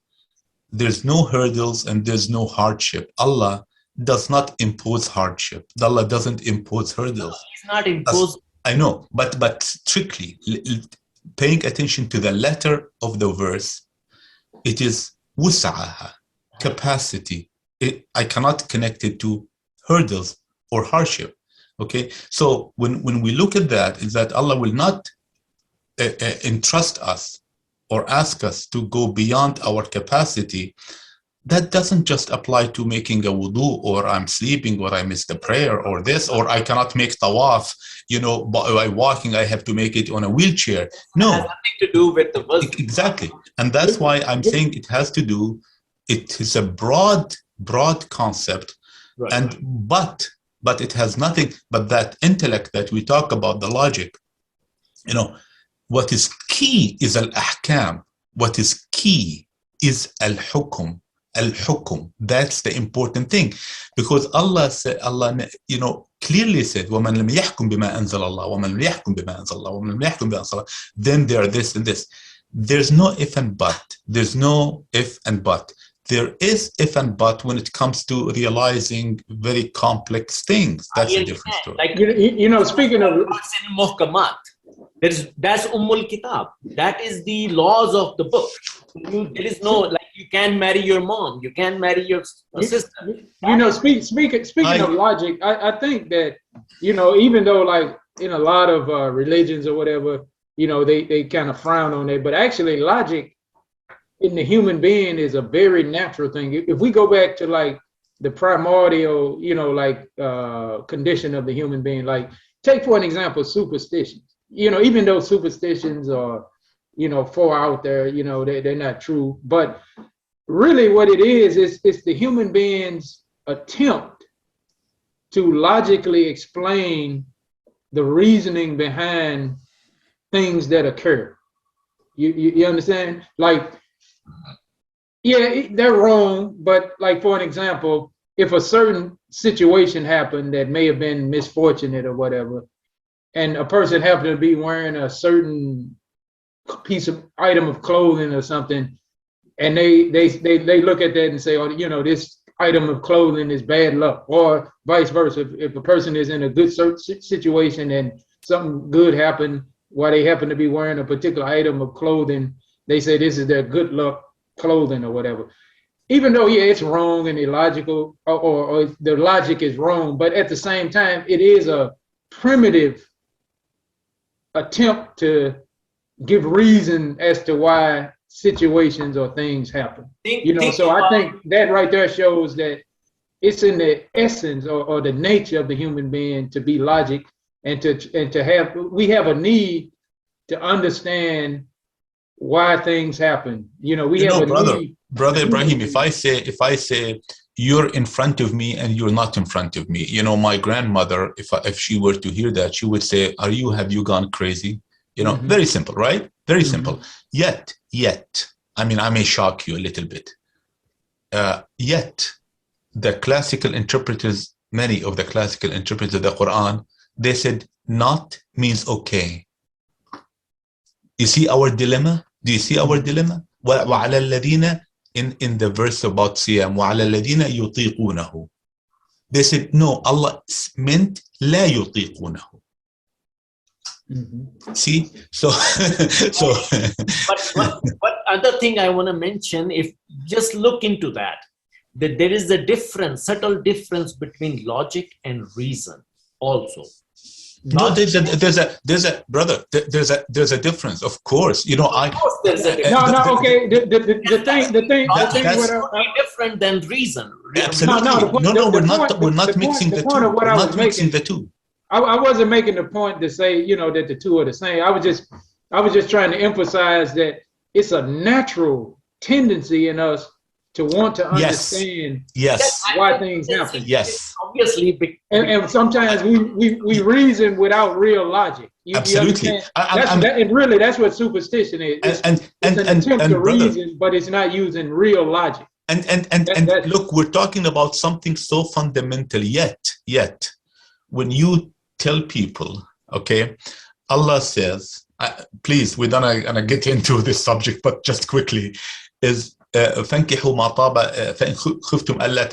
there's no hurdles and there's no hardship. Allah does not impose hardship. Allah doesn't impose hurdles. He's not imposed. I know, but strictly paying attention to the letter of the verse, it is wus'aha, capacity. I cannot connect it to hurdles or hardship. Okay, so when we look at that, is that Allah will not entrust us or ask us to go beyond our capacity. That doesn't just apply to making a wudu, or I'm sleeping, or I missed a prayer, or this, or I cannot make tawaf, by walking, I have to make it on a wheelchair. No. It has nothing to do with the verse. Exactly. And that's why I'm saying it has to do, it is a broad concept. Right. And but it has nothing but that intellect that we talk about, the logic. What is key is al-ahkam. What is key is al-hukum. Al-hukum. That's the important thing, because Allah said, clearly said, وَمَنْ لَمْ يَحْكُمْ بِمَا أَنزَلَ اللَّهُ وَمَنْ لَمْ يَحْكُمْ بِمَا أَنزَلَ اللَّهُ وَمَنْ لَمْ يَحْكُمْ بِمَا أَنزَلَ اللَّهُ. Then there are this and this. There's no if and but. There's no if and but. There is if and but when it comes to realizing very complex things. That's a different story. Like speaking of muhkamat, that's Ummul Kitab. That is the laws of the book. There is no, you can't marry your mom, you can't marry your sister. Speaking of logic, I think that even though in a lot of religions or whatever, they kind of frown on it, but actually logic in the human being is a very natural thing. If we go back to the primordial, condition of the human being, take for an example superstitions. Even though superstitions are far out there, they're not true, but really what it is it's the human being's attempt to logically explain the reasoning behind things that occur. You understand? They're wrong, but for an example, if a certain situation happened that may have been misfortunate or whatever, and a person happened to be wearing a certain item of clothing or something, and they look at that and say, this item of clothing is bad luck, or vice versa. If a person is in a good situation and something good happened while they happen to be wearing a particular item of clothing, they say this is their good luck clothing or whatever. Even though it's wrong and illogical, or the logic is wrong, but at the same time it is a primitive attempt to give reason as to why situations or things happen. So I think that right there shows that it's in the essence or the nature of the human being to be logic, and to we have a need to understand why things happen. Brother Ibrahim, if I say you're in front of me and you're not in front of me, my grandmother, if she were to hear that, she would say, have you gone crazy? Very simple, right? Very simple. Yet, I may shock you a little bit. Yet, the classical interpreters, many of the classical interpreters of the Quran, they said not means okay. You see our dilemma? Do you see our dilemma? وَعَلَى الَّذِينَ in the verse about Siyam, وَعَلَى الَّذِينَ يُطِيقُونَهُ. They said, no, Allah meant لَا يُطِيقُونَهُ. See? So but other thing I want to mention, if just look into that there is a subtle difference between logic and reason also. No, there's a brother. There's a difference, of course. Of course there's a difference. Okay. The thing that's different than reason. Absolutely. We're not mixing the two. We're not mixing the two. I wasn't making the point to say, that the two are the same. I was just trying to emphasize that it's a natural tendency in us to want to understand why things happen. Yes. Obviously. And sometimes we reason without real logic. Absolutely. And really, that's what superstition is. It's an attempt to reason, but it's not using real logic. And look, we're talking about something so fundamental, yet, when you tell people, okay, Allah says, please, we're gonna get into this subject, but just quickly, is فانكحوا ما طاب فإن خفتم ألا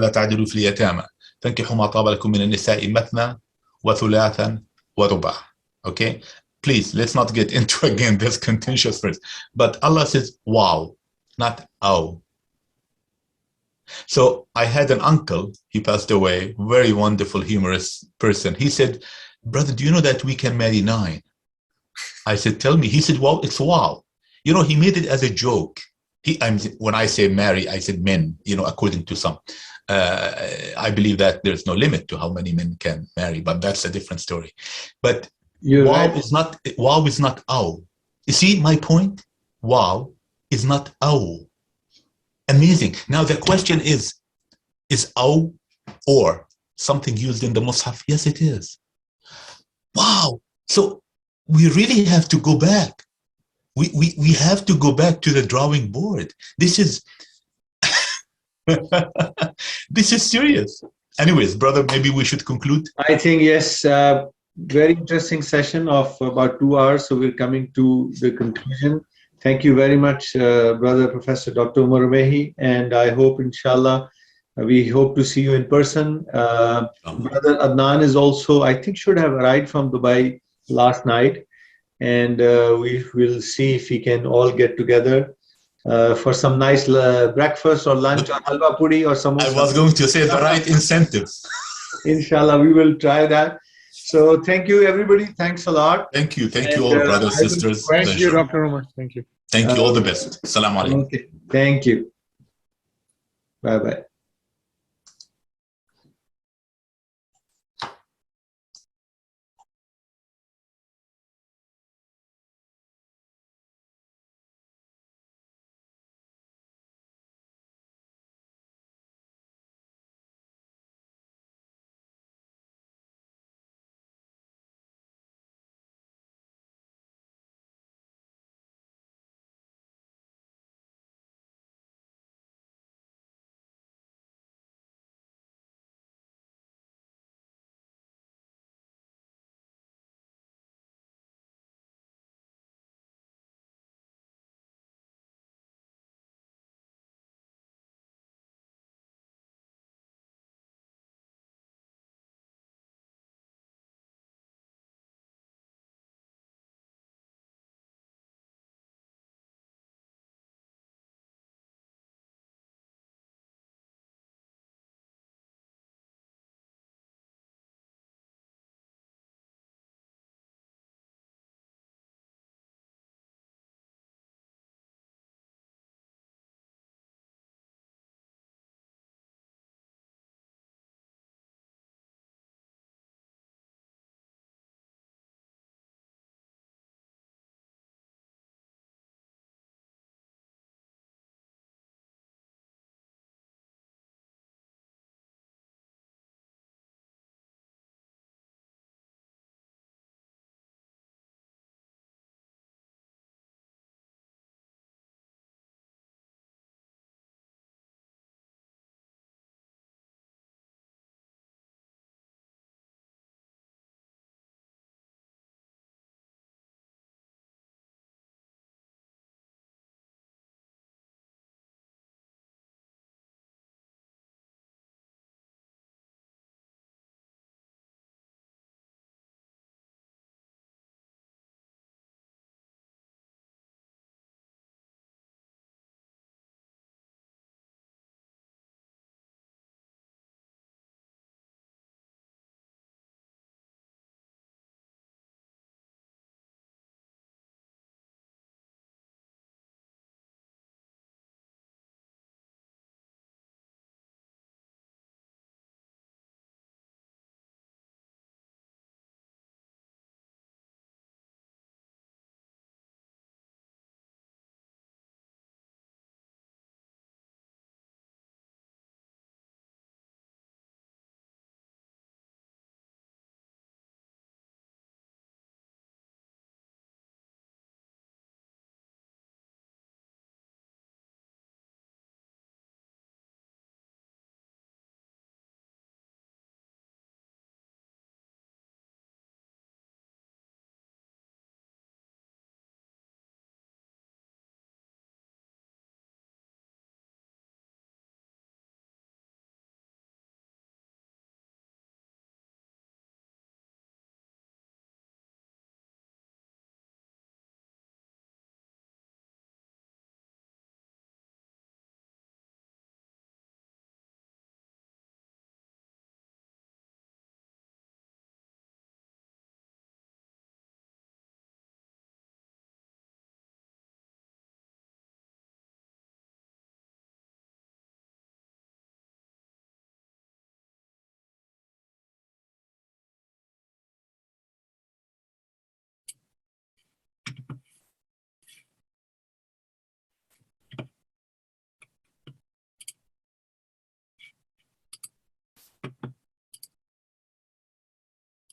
تعدلوا في اليتامى فانكحوا ما طاب لكم من النساء مثنى وثلاثا ورباع. Okay, please let's not get into again this contentious phrase, but Allah says wow, not ow. So I had an uncle, he passed away, very wonderful, humorous person. He said, brother, do you know that we can marry 9? I said, tell me. He said, well, it's wow. You know, he made it as a joke. When I say marry, I said men, you know, according to some. I believe that there's no limit to how many men can marry, but that's a different story. But wow is not ow. You see my point? Wow is not ow. Amazing. Now the question is ow or something used in the Mus'haf? Yes, it is. Wow. So we really have to go back. We have to go back to the drawing board. This is this is serious. Anyways, brother, maybe we should conclude. I think yes. Very interesting session of about 2 hours. So we're coming to the conclusion. Thank you very much, brother Professor Dr. Umar Mehi, and I hope, inshallah, we hope to see you in person. Brother Adnan is also, I think, should have arrived from Dubai last night, and we will see if we can all get together for some nice breakfast or lunch or halwa puri or samosa. I was going to say the right incentives. Inshallah, we will try that. So thank you, everybody. Thanks a lot. Thank you all, brothers, sisters. Thank you, Dr. Umar. Thank you. Thank you. All the best. Assalamu alaikum. Okay. Thank you. Bye-bye.